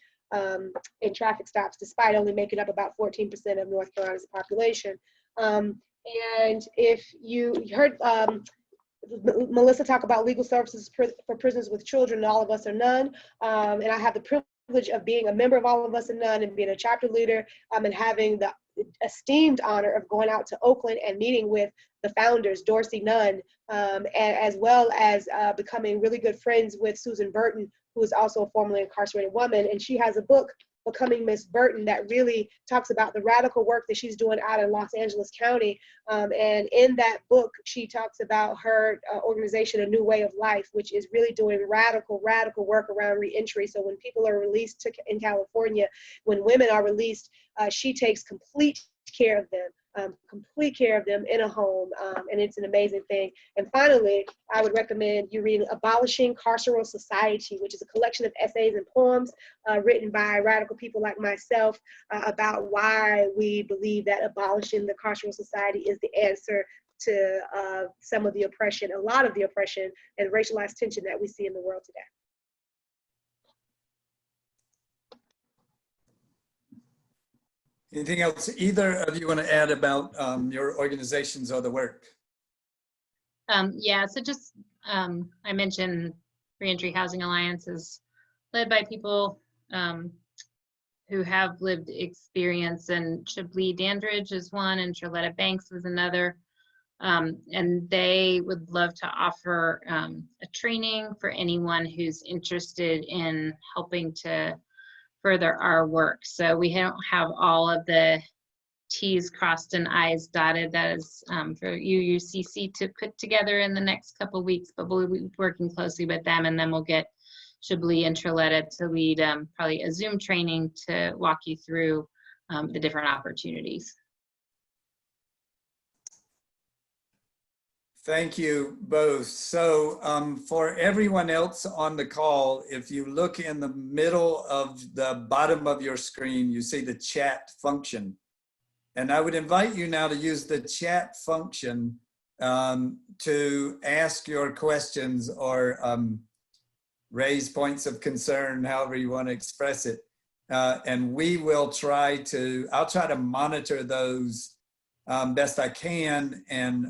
in traffic stops, despite only making up about 14% of North Carolina's population. And if you heard Melissa talk about legal services for prisoners with children, All of Us Are None, and I have the privilege of being a member of All of Us Are None and being a chapter leader, and having the esteemed honor of going out to Oakland and meeting with the founders, Dorsey Nunn, as well as becoming really good friends with Susan Burton, who is also a formerly incarcerated woman. And she has a book, Becoming Miss Burton, that really talks about the radical work that she's doing out in Los Angeles County. And in that book, she talks about her organization, A New Way of Life, which is really doing radical work around reentry. So when people are released in California, when women are released, she takes complete care of them. In a home, and it's an amazing thing. And finally, I would recommend you reading Abolishing Carceral Society, which is a collection of essays and poems written by radical people like myself about why we believe that abolishing the carceral society is the answer to some of the oppression, a lot of the oppression and racialized tension that we see in the world today. Anything else either of you want to add about your organizations or the work? Yeah, so just, I mentioned Reentry Housing Alliance is led by people who have lived experience, and Chablis Dandridge is one, and Charlotta Banks is another. And they would love to offer a training for anyone who's interested in helping to further our work. So we don't have all of the T's crossed and I's dotted. That is for UUCC to put together in the next couple of weeks, but we'll be working closely with them, and then we'll get Chablis and Charlotta to lead probably a Zoom training to walk you through the different opportunities. Thank you both. So for everyone else on the call, if you look in the middle of the bottom of your screen, you see the chat function. And I would invite you now to use the chat function to ask your questions or raise points of concern, however you want to express it. And we will I'll try to monitor those best I can, and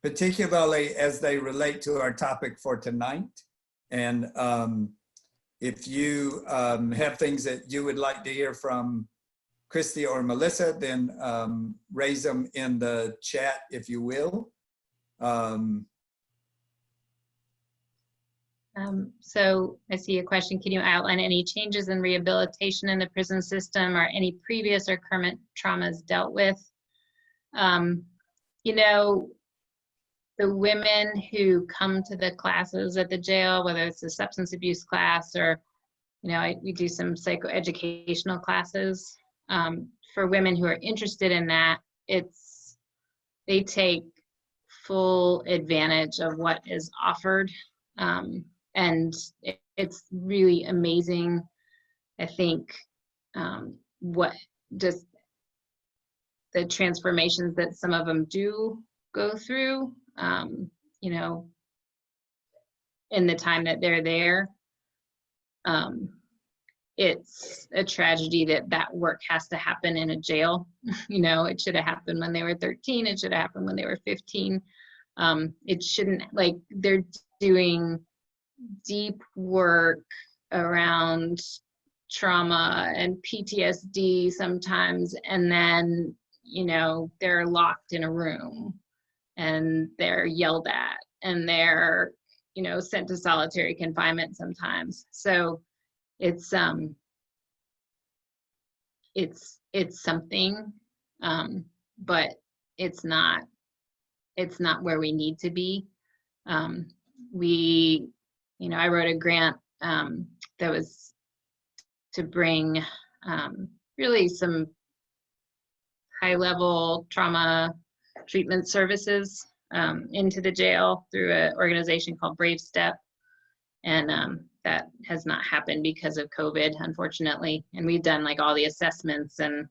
particularly as they relate to our topic for tonight. And if you have things that you would like to hear from Kristie or Melissa, then raise them in the chat, if you will. So I see a question. Can you outline any changes in rehabilitation in the prison system, or any previous or current traumas dealt with? You know, the women who come to the classes at the jail, whether it's a substance abuse class or, you know, we do some psychoeducational classes. For women who are interested in that, they take full advantage of what is offered. And it's really amazing, I think, what just the transformations that some of them do go through, you know, in the time that they're there. It's a tragedy that work has to happen in a jail. You know, it should have happened when they were 13. It should have happened when they were 15. It shouldn't, like, they're doing deep work around trauma and PTSD sometimes, and then, you know, they're locked in a room and they're yelled at and they're, you know, sent to solitary confinement sometimes. So it's something, but it's not where we need to be. You know, I wrote a grant that was to bring really some high-level trauma treatment services into the jail through an organization called Brave Step. And that has not happened because of COVID, unfortunately. And we've done like all the assessments and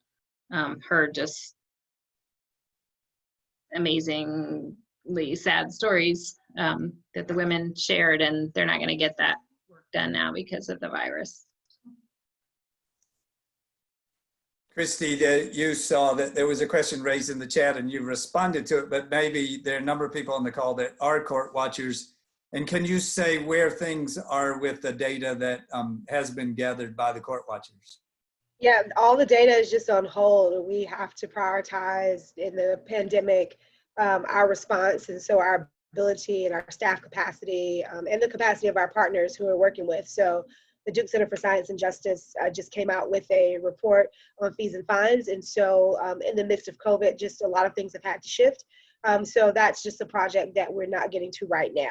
heard just amazingly sad stories that the women shared, and they're not going to get that work done now because of the virus. Kristie, you saw that there was a question raised in the chat and you responded to it, but maybe there are a number of people on the call that are court watchers. And can you say where things are with the data that has been gathered by the court watchers? Yeah, all the data is just on hold. We have to prioritize in the pandemic our response, and so our ability and our staff capacity and the capacity of our partners who we're working with. So the Duke Center for Science and Justice just came out with a report on fees and fines. And so in the midst of COVID, just a lot of things have had to shift. So that's just a project that we're not getting to right now.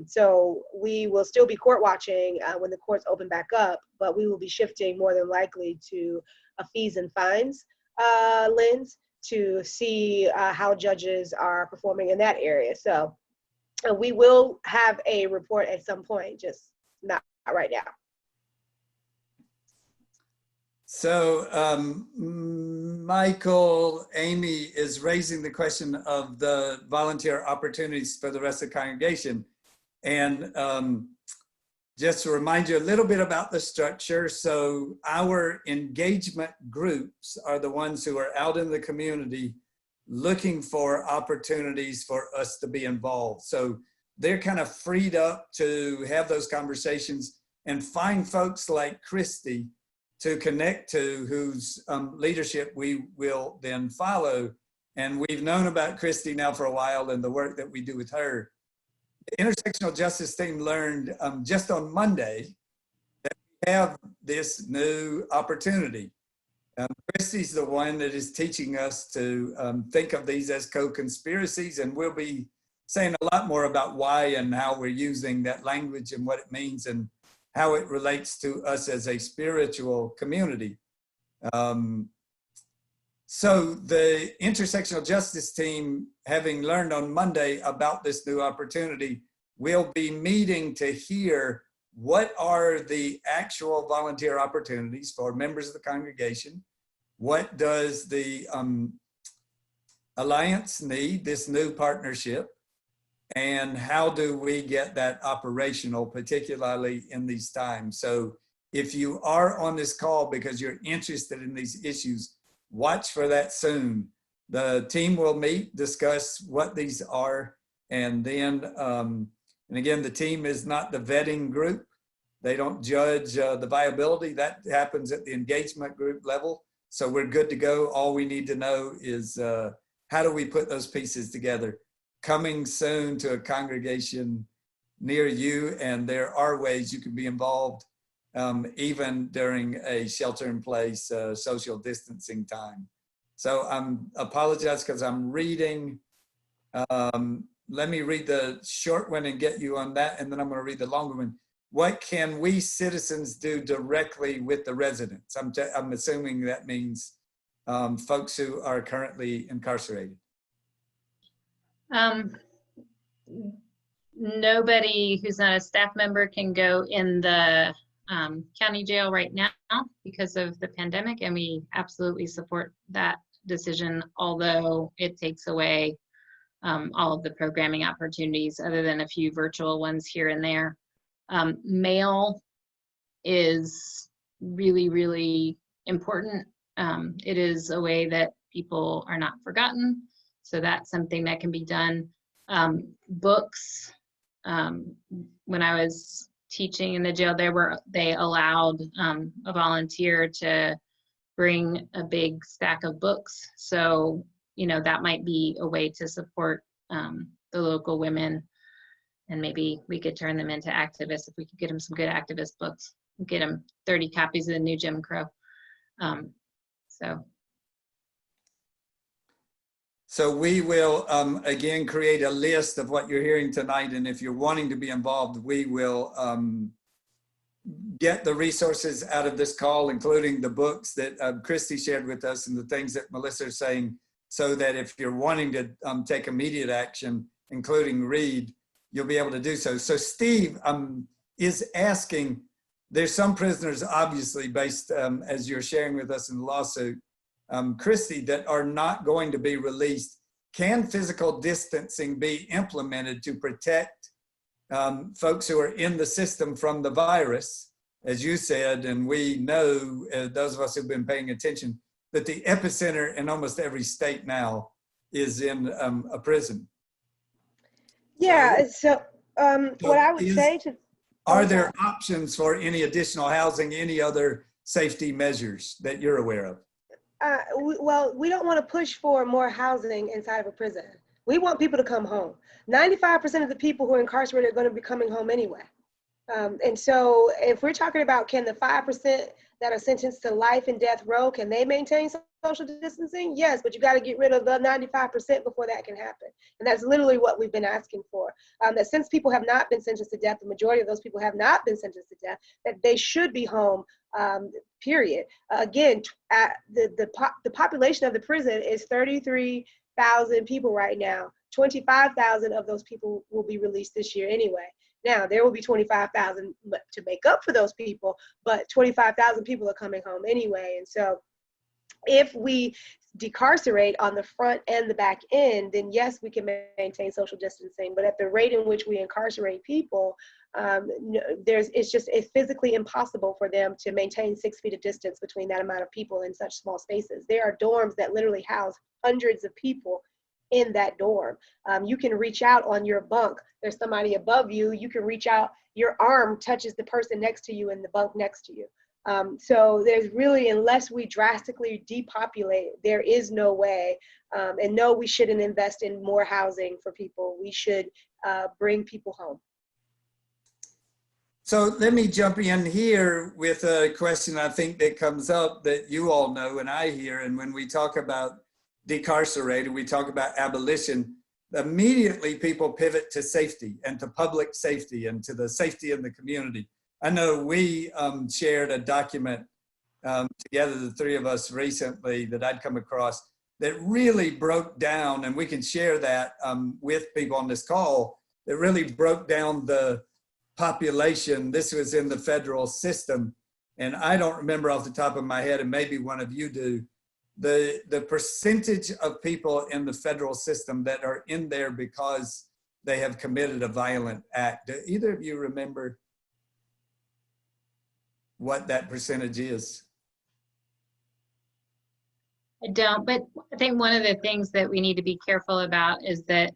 So we will still be court watching when the courts open back up, but we will be shifting more than likely to a fees and fines lens to see how judges are performing in that area. So we will have a report at some point, just not right now. So Michael, Amy is raising the question of the volunteer opportunities for the rest of the congregation. And just to remind you a little bit about the structure. So our engagement groups are the ones who are out in the community looking for opportunities for us to be involved. So they're kind of freed up to have those conversations and find folks like Kristie to connect to, whose leadership we will then follow. And we've known about Kristie now for a while and the work that we do with her. The Intersectional Justice team learned just on Monday that we have this new opportunity. Kristie's the one that is teaching us to think of these as co-conspiracies, and we'll be saying a lot more about why and how we're using that language and what it means and how it relates to us as a spiritual community. So the Intersectional Justice team, having learned on Monday about this new opportunity, will be meeting to hear what are the actual volunteer opportunities for members of the congregation. What does the Alliance need, this new partnership? And how do we get that operational, particularly in these times? So if you are on this call because you're interested in these issues, watch for that soon. The team will meet, discuss what these are, and then, and again, the team is not the vetting group. They don't judge the viability. That happens at the engagement group level. So we're good to go. All we need to know is how do we put those pieces together? Coming soon to a congregation near you, and there are ways you can be involved even during a shelter-in-place social distancing time. So I apologize because I'm reading let me read the short one and get you on that, and then I'm going to read the longer one. What can we citizens do directly with the residents? I'm assuming that means folks who are currently incarcerated. Nobody who's not a staff member can go in the county jail right now because of the pandemic, and we absolutely support that decision, although it takes away all of the programming opportunities other than a few virtual ones here and there. Mail is really, really important. It is a way that people are not forgotten, so that's something that can be done. Books, when I was teaching in the jail, they allowed a volunteer to bring a big stack of books. So, you know, that might be a way to support the local women, and maybe we could turn them into activists if we could get them some good activist books. Get them 30 copies of the new Jim Crow. So we will, again, create a list of what you're hearing tonight. And if you're wanting to be involved, we will get the resources out of this call, including the books that Kristie shared with us and the things that Melissa is saying, so that if you're wanting to take immediate action, including read, you'll be able to do so. So Steve is asking, there's some prisoners, obviously, based, as you're sharing with us in the lawsuit, Kristie, that are not going to be released. Can physical distancing be implemented to protect folks who are in the system from the virus? As you said, and we know, those of us who've been paying attention, that the epicenter in almost every state now is in a prison. Yeah, so what I would say to... Are there options for any additional housing, any other safety measures that you're aware of? Well, we don't want to push for more housing inside of a prison. We want people to come home. 95% of the people who are incarcerated are going to be coming home anyway. And so if we're talking about, can the 5% that are sentenced to life and death row, can they maintain social distancing? Yes, but you got to get rid of the 95% before that can happen. And that's literally what we've been asking for. That since people have not been sentenced to death, the majority of those people have not been sentenced to death, that they should be home, period. Again, the population of the prison is 33,000 people right now. 25,000 of those people will be released this year anyway. Now, there will be 25,000 to make up for those people, but 25,000 people are coming home anyway. And so if we decarcerate on the front and the back end, then yes, we can maintain social distancing. But at the rate in which we incarcerate people, it's physically impossible for them to maintain 6 feet of distance between that amount of people in such small spaces. There are dorms that literally house hundreds of people in that dorm. You can reach out on your bunk. There's somebody above you. You can reach out, your arm touches the person next to you in the bunk next to you. So there's really, unless we drastically depopulate, there is no way. And no, we shouldn't invest in more housing for people. We should bring people home. So let me jump in here with a question I think that comes up that you all know and I hear. And when we talk about decarcerated, we talk about abolition, immediately people pivot to safety and to public safety and to the safety in the community. I know we shared a document together, the three of us recently, that I'd come across that really broke down, and we can share that with people on this call, that really broke down the population. This was in the federal system, and I don't remember off the top of my head, and maybe one of you do, the percentage of people in the federal system that are in there because they have committed a violent act. Do either of you remember what that percentage is? I don't, but I think one of the things that we need to be careful about is that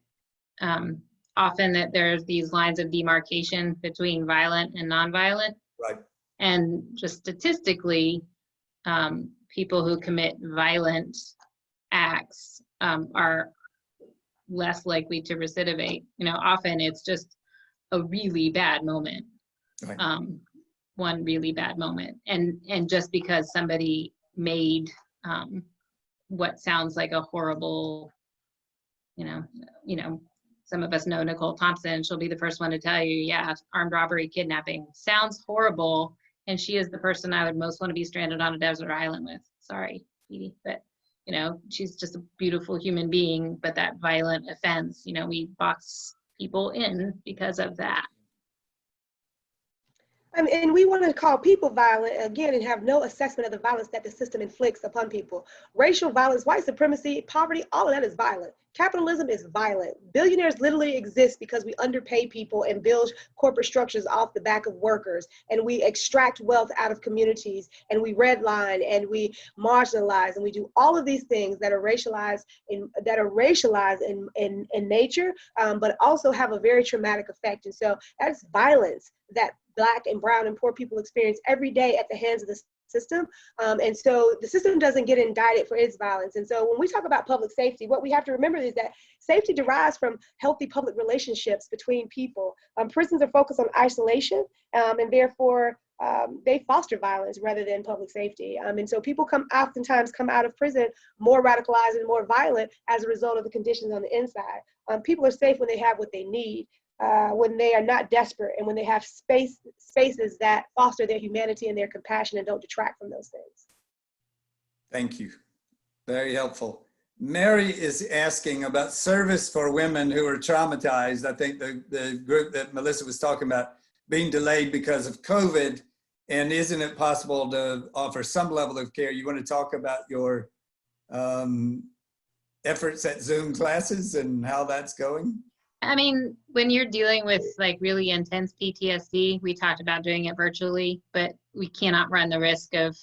often that there's these lines of demarcation between violent and nonviolent. Right. And just statistically, people who commit violent acts are less likely to recidivate. You know, often it's just a really bad moment, right. One really bad moment, and just because somebody made what sounds like a horrible, some of us know Nicole Thompson. She'll be the first one to tell you, yeah, armed robbery, kidnapping sounds horrible. And she is the person I would most want to be stranded on a desert island with. Sorry, Edie, but you know, she's just a beautiful human being, but that violent offense, you know, we box people in because of that. And we want to call people violent again and have no assessment of the violence that the system inflicts upon people. Racial violence, white supremacy, poverty, all of that is violent. Capitalism is violent. Billionaires literally exist because we underpay people and build corporate structures off the back of workers, and we extract wealth out of communities, and we redline, and we marginalize, and we do all of these things that are racialized in nature, but also have a very traumatic effect. And so that's violence that Black and brown and poor people experience every day at the hands of the system. And so the system doesn't get indicted for its violence. And so when we talk about public safety, what we have to remember is that safety derives from healthy public relationships between people. Prisons are focused on isolation, and therefore they foster violence rather than public safety. And so people oftentimes come out of prison more radicalized and more violent as a result of the conditions on the inside. People are safe when they have what they need. When they are not desperate, and when they have spaces that foster their humanity and their compassion and don't detract from those things. Thank you. Very helpful. Mary is asking about service for women who are traumatized. I think the group that Melissa was talking about being delayed because of COVID, and isn't it possible to offer some level of care? You want to talk about your efforts at Zoom classes and how that's going? I mean, when you're dealing with like really intense PTSD, we talked about doing it virtually, but we cannot run the risk of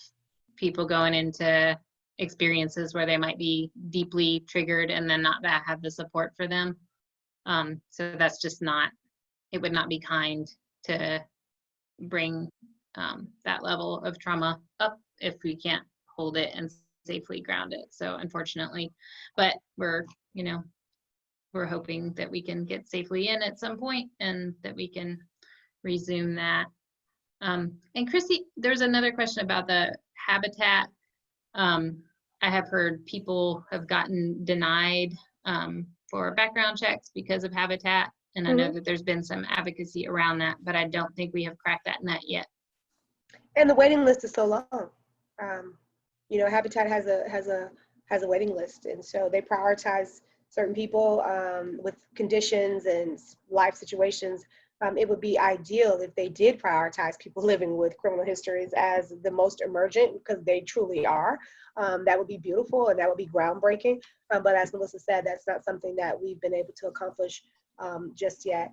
people going into experiences where they might be deeply triggered and then not have the support for them. So that's just not, it would not be kind to bring that level of trauma up if we can't hold it and safely ground it. So unfortunately, but we're hoping that we can get safely in at some point and that we can resume that. And Kristie, there's another question about the habitat. I have heard people have gotten denied for background checks because of habitat. And I know that there's been some advocacy around that, but I don't think we have cracked that nut yet. And the waiting list is so long. Habitat has a waiting list, and so they prioritize certain people with conditions and life situations. It would be ideal if they did prioritize people living with criminal histories as the most emergent, because they truly are. That would be beautiful and that would be groundbreaking. But as Melissa said, that's not something that we've been able to accomplish just yet.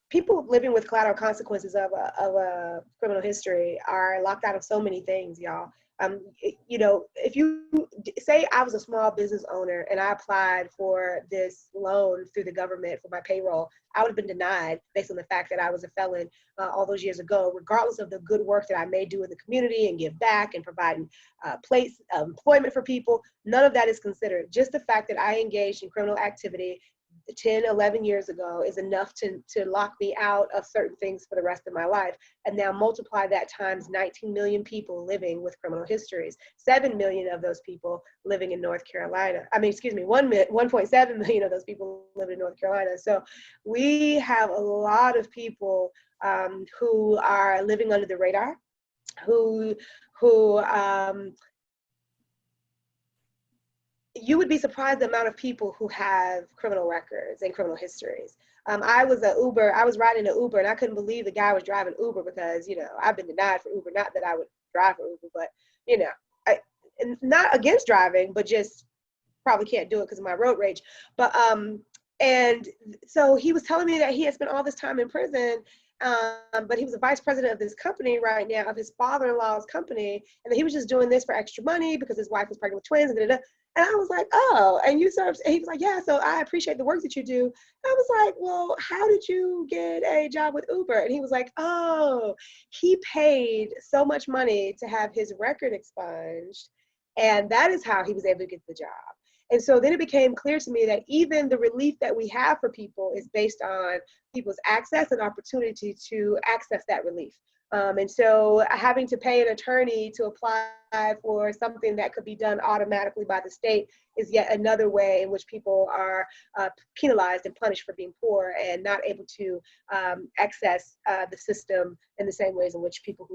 People living with collateral consequences of a criminal history are locked out of so many things, y'all. If you say I was a small business owner and I applied for this loan through the government for my payroll, I would have been denied based on the fact that I was a felon all those years ago, regardless of the good work that I may do in the community and give back and providing employment for people. None of that is considered. Just the fact that I engaged in criminal activity 10, 11 years ago is enough to lock me out of certain things for the rest of my life. And now multiply that times 19 million people living with criminal histories, 7 million of those people living in North Carolina. 1.7 million of those people live in North Carolina. So we have a lot of people who are living under the radar, who you would be surprised the amount of people who have criminal records and criminal histories. I was riding an Uber and I couldn't believe the guy was driving Uber because, I've been denied for Uber, not that I would drive for Uber, but, not against driving, but just probably can't do it because of my road rage. But, and so he was telling me that he had spent all this time in prison, but he was a vice president of this company right now, of his father-in-law's company, and he was just doing this for extra money because his wife was pregnant with twins, and And I was like, oh, and you serve, and he was like, yeah, so I appreciate the work that you do. And I was like, well, how did you get a job with Uber? And he was like, oh, he paid so much money to have his record expunged. And that is how he was able to get the job. And so then it became clear to me that even the relief that we have for people is based on people's access and opportunity to access that relief. And so having to pay an attorney to apply for something that could be done automatically by the state is yet another way in which people are penalized and punished for being poor and not able to access the system in the same ways in which people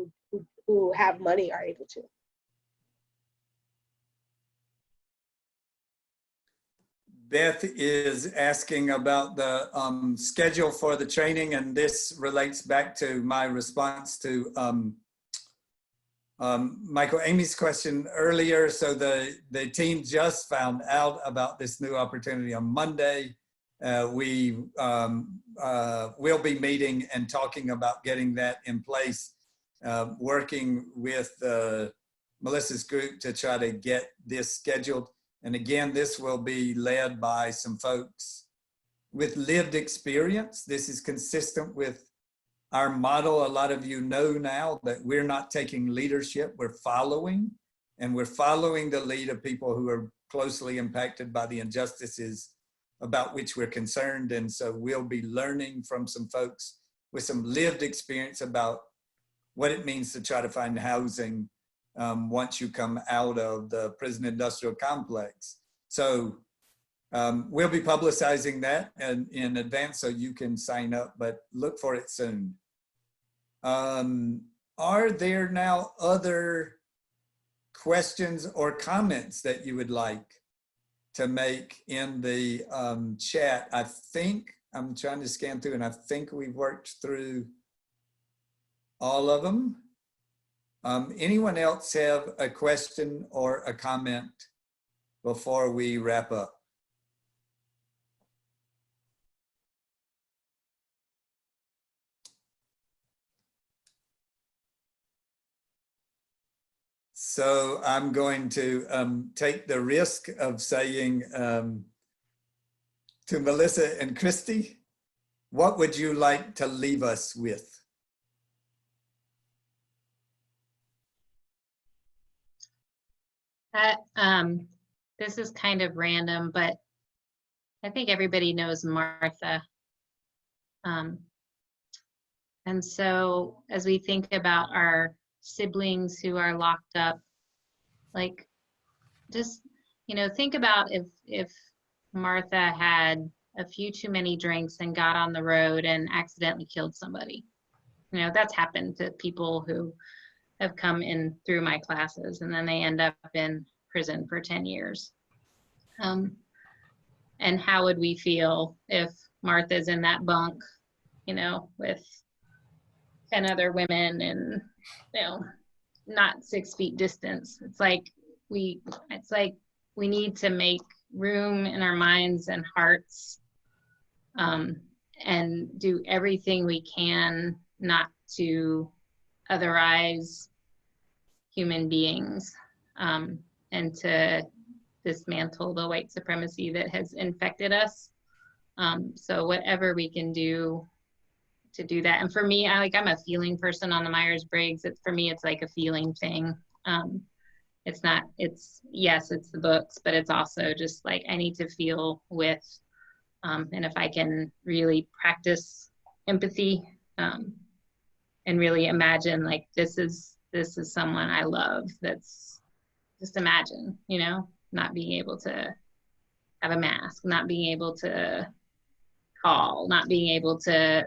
who have money are able to. Beth is asking about the schedule for the training, and this relates back to my response to Michael Amy's question earlier. So the team just found out about this new opportunity on Monday. We will be meeting and talking about getting that in place, working with Melissa's group to try to get this scheduled. And again, this will be led by some folks with lived experience. This is consistent with our model. A lot of you know now that we're not taking leadership, we're following, and we're following the lead of people who are closely impacted by the injustices about which we're concerned. And so we'll be learning from some folks with some lived experience about what it means to try to find housing once you come out of the prison industrial complex. So we'll be publicizing that in advance so you can sign up, but look for it soon. Are there now other questions or comments that you would like to make in the chat? I think, I'm trying to scan through and I think we've worked through all of them. Anyone else have a question or a comment before we wrap up? So I'm going to take the risk of saying to Melissa and Kristie, what would you like to leave us with? This is kind of random, but I think everybody knows Martha. And so as we think about our siblings who are locked up, like just, you know, think about if Martha had a few too many drinks and got on the road and accidentally killed somebody. You know, that's happened to people who have come in through my classes and then they end up in prison for 10 years. And how would we feel if Martha's in that bunk, you know, with 10 other women and, you know, not 6 feet distance? It's like we need to make room in our minds and hearts and do everything we can not to otherize human beings and to dismantle the white supremacy that has infected us. So whatever we can do to do that. And for me, I'm a feeling person on the Myers-Briggs. For me, it's like a feeling thing. Yes, it's the books, but it's also just like I need to feel with, and if I can really practice empathy and really imagine like this is someone I love. That's just imagine, you know, not being able to have a mask, not being able to call, not being able to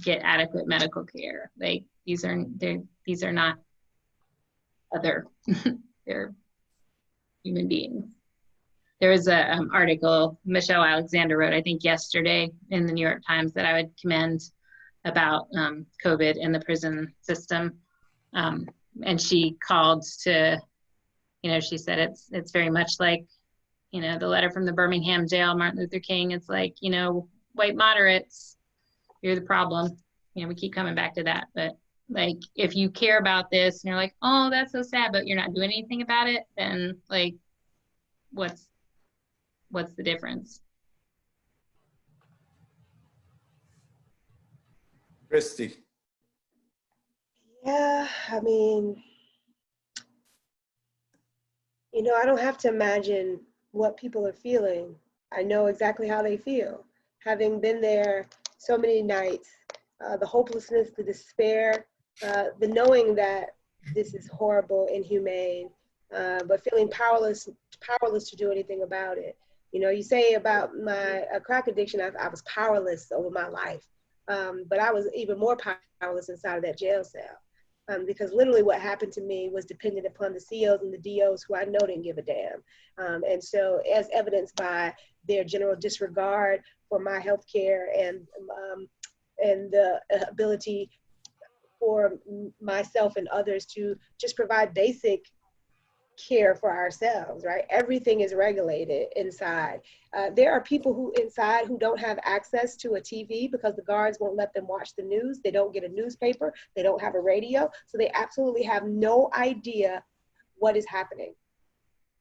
get adequate medical care. Like these are not other. They're human beings. There was a article Michelle Alexander wrote, I think yesterday in the New York Times, that I would commend about COVID in the prison system. And she called to, you know, she said it's very much like, you know, the letter from the Birmingham jail, Martin Luther King. It's like, you know, white moderates, you're the problem. You know, we keep coming back to that, but like, if you care about this and you're like, oh, that's so sad, but you're not doing anything about it, then like, what's the difference? Kristie. Yeah, I mean, you know, I don't have to imagine what people are feeling. I know exactly how they feel. Having been there so many nights, the hopelessness, the despair, the knowing that this is horrible, inhumane, but feeling powerless to do anything about it. You know, you say about my crack addiction, I was powerless over my life, but I was even more powerless inside of that jail cell, because literally what happened to me was dependent upon the COs and the DOs who I know didn't give a damn. And so as evidenced by their general disregard for my health care and the ability for myself and others to just provide basic care for ourselves, right? Everything is regulated inside. There are people who inside who don't have access to a TV because the guards won't let them watch the news. They don't get a newspaper. They don't have a radio. So they absolutely have no idea what is happening.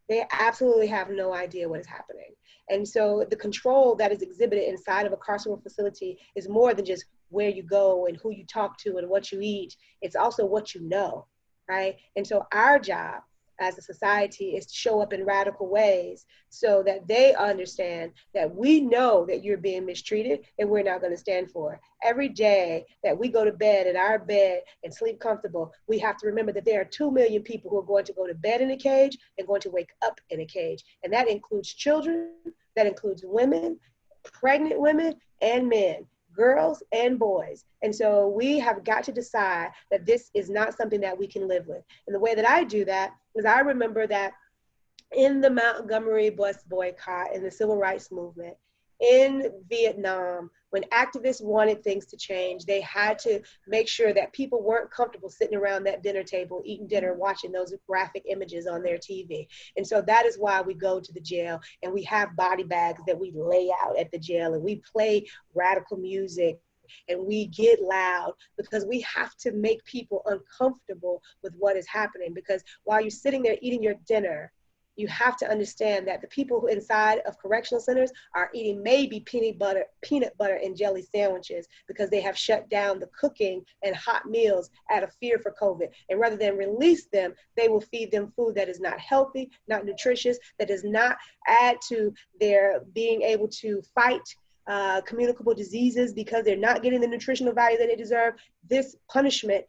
They absolutely have no idea what is happening. And so the control that is exhibited inside of a carceral facility is more than just where you go and who you talk to and what you eat. It's also what you know, right? And so our job as a society is to show up in radical ways so that they understand that we know that you're being mistreated and we're not going to stand for it. Every day that we go to bed in our bed and sleep comfortable, we have to remember that there are 2 million people who are going to go to bed in a cage and going to wake up in a cage. And that includes children, that includes women, pregnant women, and men, girls and boys. And so we have got to decide that this is not something that we can live with. And the way that I do that is I remember that in the Montgomery bus boycott and the civil rights movement, in Vietnam, when activists wanted things to change, they had to make sure that people weren't comfortable sitting around that dinner table, eating dinner, watching those graphic images on their TV. And so that is why we go to the jail and we have body bags that we lay out at the jail and we play radical music and we get loud, because we have to make people uncomfortable with what is happening. Because while you're sitting there eating your dinner, you have to understand that the people who inside of correctional centers are eating maybe peanut butter and jelly sandwiches because they have shut down the cooking and hot meals out of fear for COVID. And rather than release them, they will feed them food that is not healthy, not nutritious, that does not add to their being able to fight communicable diseases because they're not getting the nutritional value that they deserve. This punishment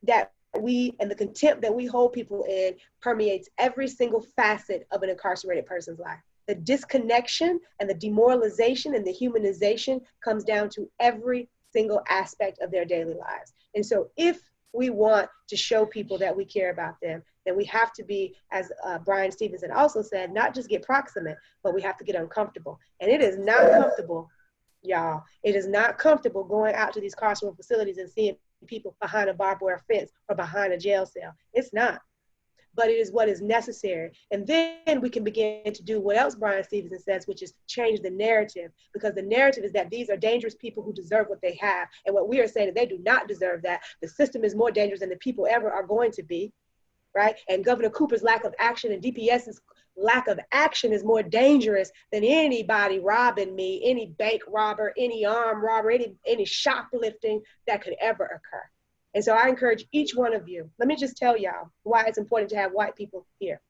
that we and the contempt that we hold people in permeates every single facet of an incarcerated person's life. The disconnection and the demoralization and the humanization comes down to every single aspect of their daily lives. And so if we want to show people that we care about them, then we have to be, as Brian Stevenson also said, not just get proximate, but we have to get uncomfortable. And it is not comfortable, y'all. It is not comfortable going out to these carceral facilities and seeing people behind a barbed wire fence or behind a jail cell. It's not. But it is what is necessary. And then we can begin to do what else Brian Stevenson says, which is change the narrative, because the narrative is that these are dangerous people who deserve what they have. And what we are saying is they do not deserve that. The system is more dangerous than the people ever are going to be, right? And Governor Cooper's lack of action and DPS's lack of action is more dangerous than anybody robbing me, any bank robber, any armed robber, any shoplifting that could ever occur. And so I encourage each one of you, let me just tell y'all why it's important to have white people here.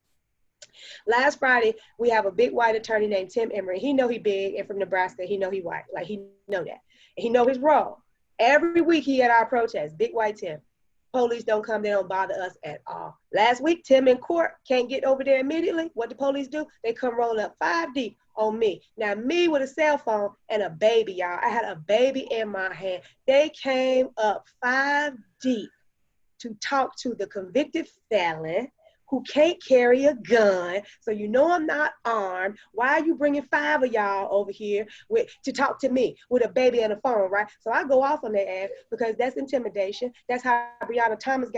Last Friday, we have a big white attorney named Tim Emery. He know he big and from Nebraska, he know he white, like he know that. And he know his role. Every week he at our protest, big white Tim. Police don't come, they don't bother us at all. Last week, Tim in court can't get over there immediately. What the police do? They come rolling up 5 deep on me. Now me with a cell phone and a baby, y'all. I had a baby in my hand. They came up 5 deep to talk to the convicted felon who can't carry a gun. So you know I'm not armed. Why are you bringing 5 of y'all over here to talk to me with a baby and a phone, right? So I go off on their ass because that's intimidation. That's how Breonna Thompson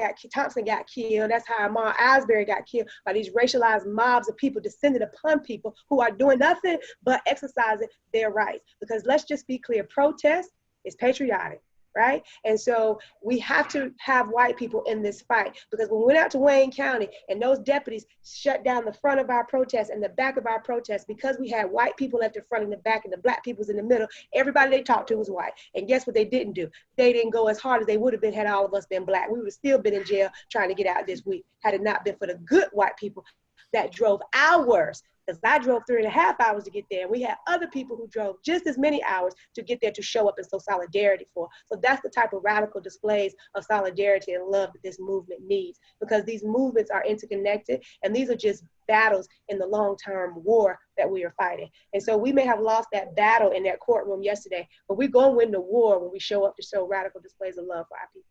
got killed. That's how Ahmaud Asbury got killed, by these racialized mobs of people descended upon people who are doing nothing but exercising their rights. Because let's just be clear, protest is patriotic. Right? And so we have to have white people in this fight, because when we went out to Wayne County and those deputies shut down the front of our protest and the back of our protest, because we had white people at the front and the back and the black people's in the middle, everybody they talked to was white. And guess what they didn't do? They didn't go as hard as they would have been had all of us been black. We would have still been in jail trying to get out this week had it not been for the good white people that drove hours because I drove 3.5 hours to get there. And we had other people who drove just as many hours to get there to show up and show solidarity for. So that's the type of radical displays of solidarity and love that this movement needs, because these movements are interconnected, and these are just battles in the long-term war that we are fighting. And so we may have lost that battle in that courtroom yesterday, but we're going to win the war when we show up to show radical displays of love for our people.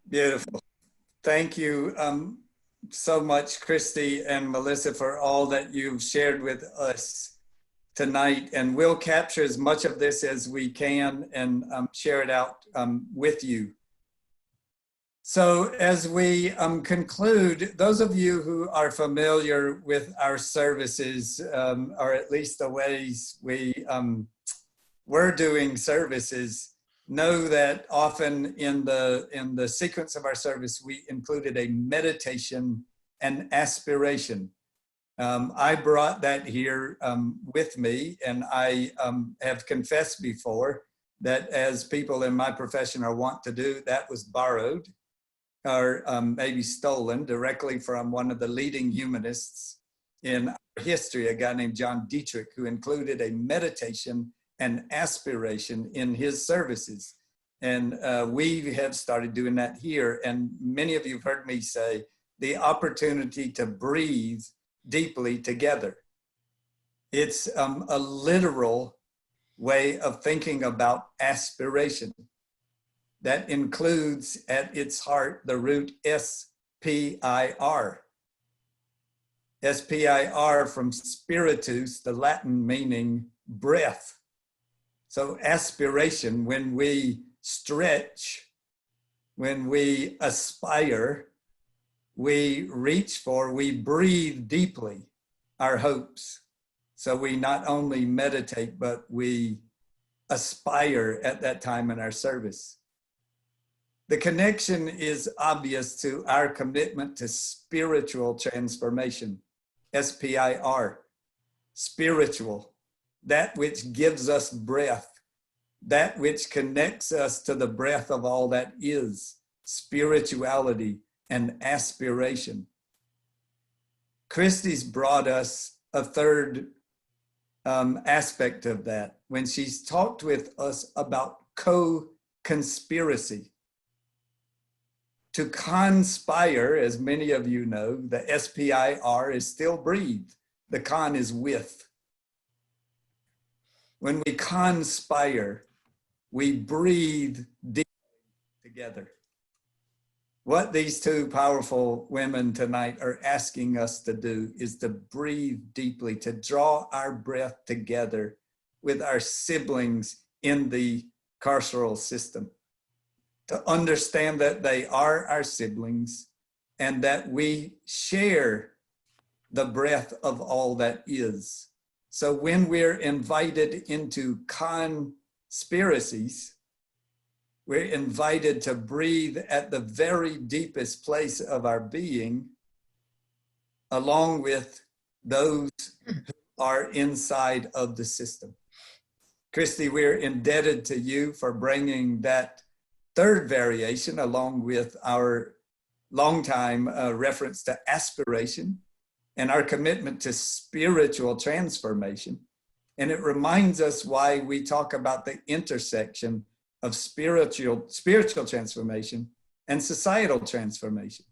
Beautiful. Thank you so much, Kristie and Melissa, for all that you've shared with us tonight. And we'll capture as much of this as we can and share it out with you. So as we conclude, those of you who are familiar with our services, or at least the ways we're doing services, know that often in the sequence of our service, we included a meditation and aspiration. I brought that here with me, and I have confessed before that, as people in my profession are wont to do, that was borrowed or maybe stolen directly from one of the leading humanists in our history, a guy named John Dietrich, who included a meditation and aspiration in his services. And we have started doing that here. And many of you have heard me say the opportunity to breathe deeply together. It's a literal way of thinking about aspiration that includes at its heart the root S-P-I-R. S-P-I-R from spiritus, the Latin meaning breath. So aspiration, when we stretch, when we aspire, we reach for, we breathe deeply our hopes. So we not only meditate, but we aspire at that time in our service. The connection is obvious to our commitment to spiritual transformation, S-P-I-R, spiritual, that which gives us breath, that which connects us to the breath of all that is, spirituality and aspiration. Kristie's brought us a third aspect of that when she's talked with us about co-conspiracy. To conspire, as many of you know, the S-P-I-R is still breathe. The con is with. When we conspire, we breathe deeply together. What these two powerful women tonight are asking us to do is to breathe deeply, to draw our breath together with our siblings in the carceral system, to understand that they are our siblings and that we share the breath of all that is. So when we're invited into conspiracies, we're invited to breathe at the very deepest place of our being, along with those who are inside of the system. Kristie, we're indebted to you for bringing that third variation along with our longtime reference to aspiration and our commitment to spiritual transformation. And it reminds us why we talk about the intersection of spiritual transformation and societal transformation,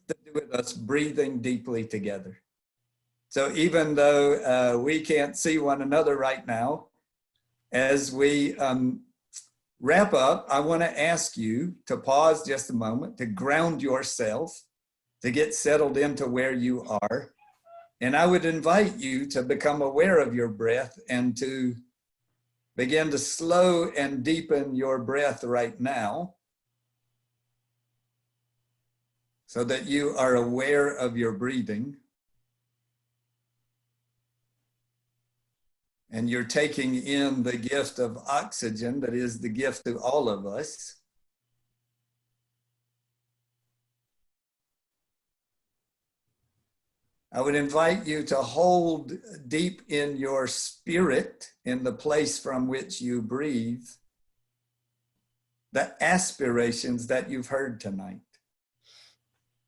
to do with us breathing deeply together. So even though we can't see one another right now, as we wrap up, I want to ask you to pause just a moment, to ground yourself, to get settled into where you are. And I would invite you to become aware of your breath and to begin to slow and deepen your breath right now so that you are aware of your breathing. And you're taking in the gift of oxygen that is the gift to all of us. I would invite you to hold deep in your spirit, in the place from which you breathe, the aspirations that you've heard tonight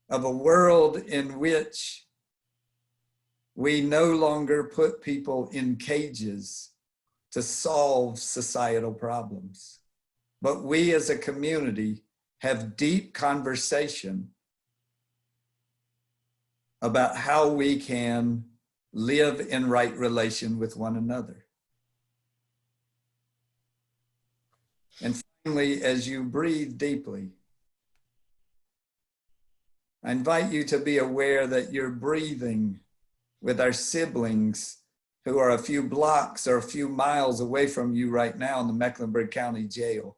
of a world in which We no longer put people in cages to solve societal problems, but we as a community have deep conversation about how we can live in right relation with one another. And finally, as you breathe deeply, I invite you to be aware that you're breathing with our siblings who are a few blocks or a few miles away from you right now in the Mecklenburg County Jail.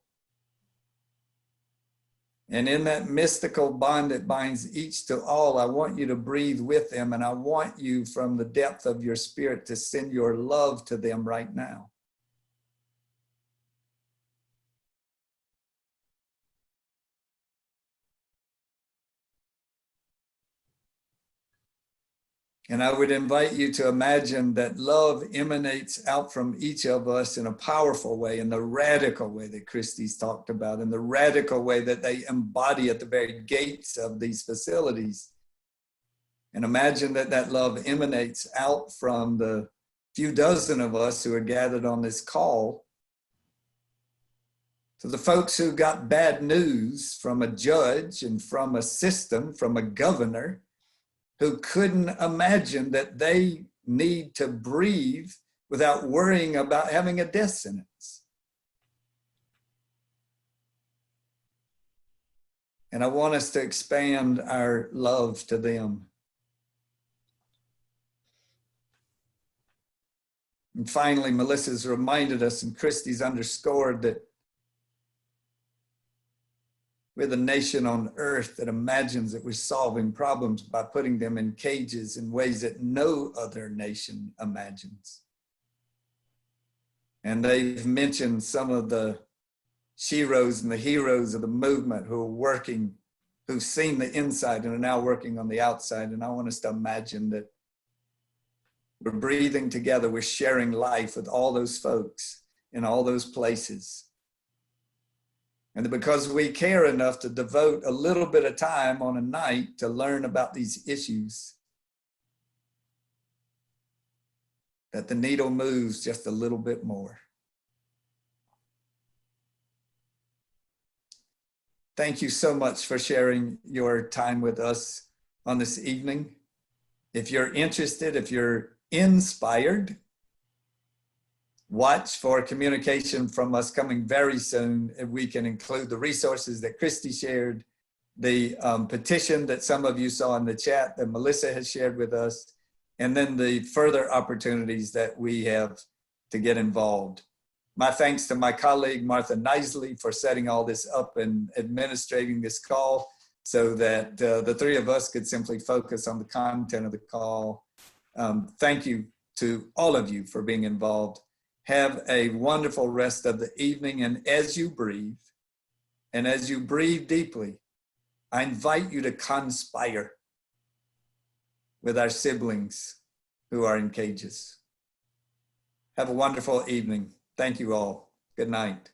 And in that mystical bond that binds each to all, I want you to breathe with them, and I want you from the depth of your spirit to send your love to them right now. And I would invite you to imagine that love emanates out from each of us in a powerful way, in the radical way that Kristie's talked about, in the radical way that they embody at the very gates of these facilities. And imagine that that love emanates out from the few dozen of us who are gathered on this call to the folks who got bad news from a judge and from a system, from a governor, who couldn't imagine that they need to breathe without worrying about having a death sentence. And I want us to expand our love to them. And finally, Melissa's reminded us and Kristie's underscored that we're the nation on earth that imagines that we're solving problems by putting them in cages in ways that no other nation imagines. And they've mentioned some of the sheroes and the heroes of the movement who are working, who've seen the inside and are now working on the outside. And I want us to imagine that we're breathing together, we're sharing life with all those folks in all those places. And because we care enough to devote a little bit of time on a night to learn about these issues, that the needle moves just a little bit more. Thank you so much for sharing your time with us on this evening. If you're interested, if you're inspired, watch for communication from us coming very soon. And we can include the resources that Kristie shared, the petition that some of you saw in the chat that Melissa has shared with us, and then the further opportunities that we have to get involved. My thanks to my colleague, Martha Knisley, for setting all this up and administrating this call so that the three of us could simply focus on the content of the call. Thank you to all of you for being involved. Have a wonderful rest of the evening. And as you breathe deeply, I invite you to conspire with our siblings who are in cages. Have a wonderful evening. Thank you all. Good night.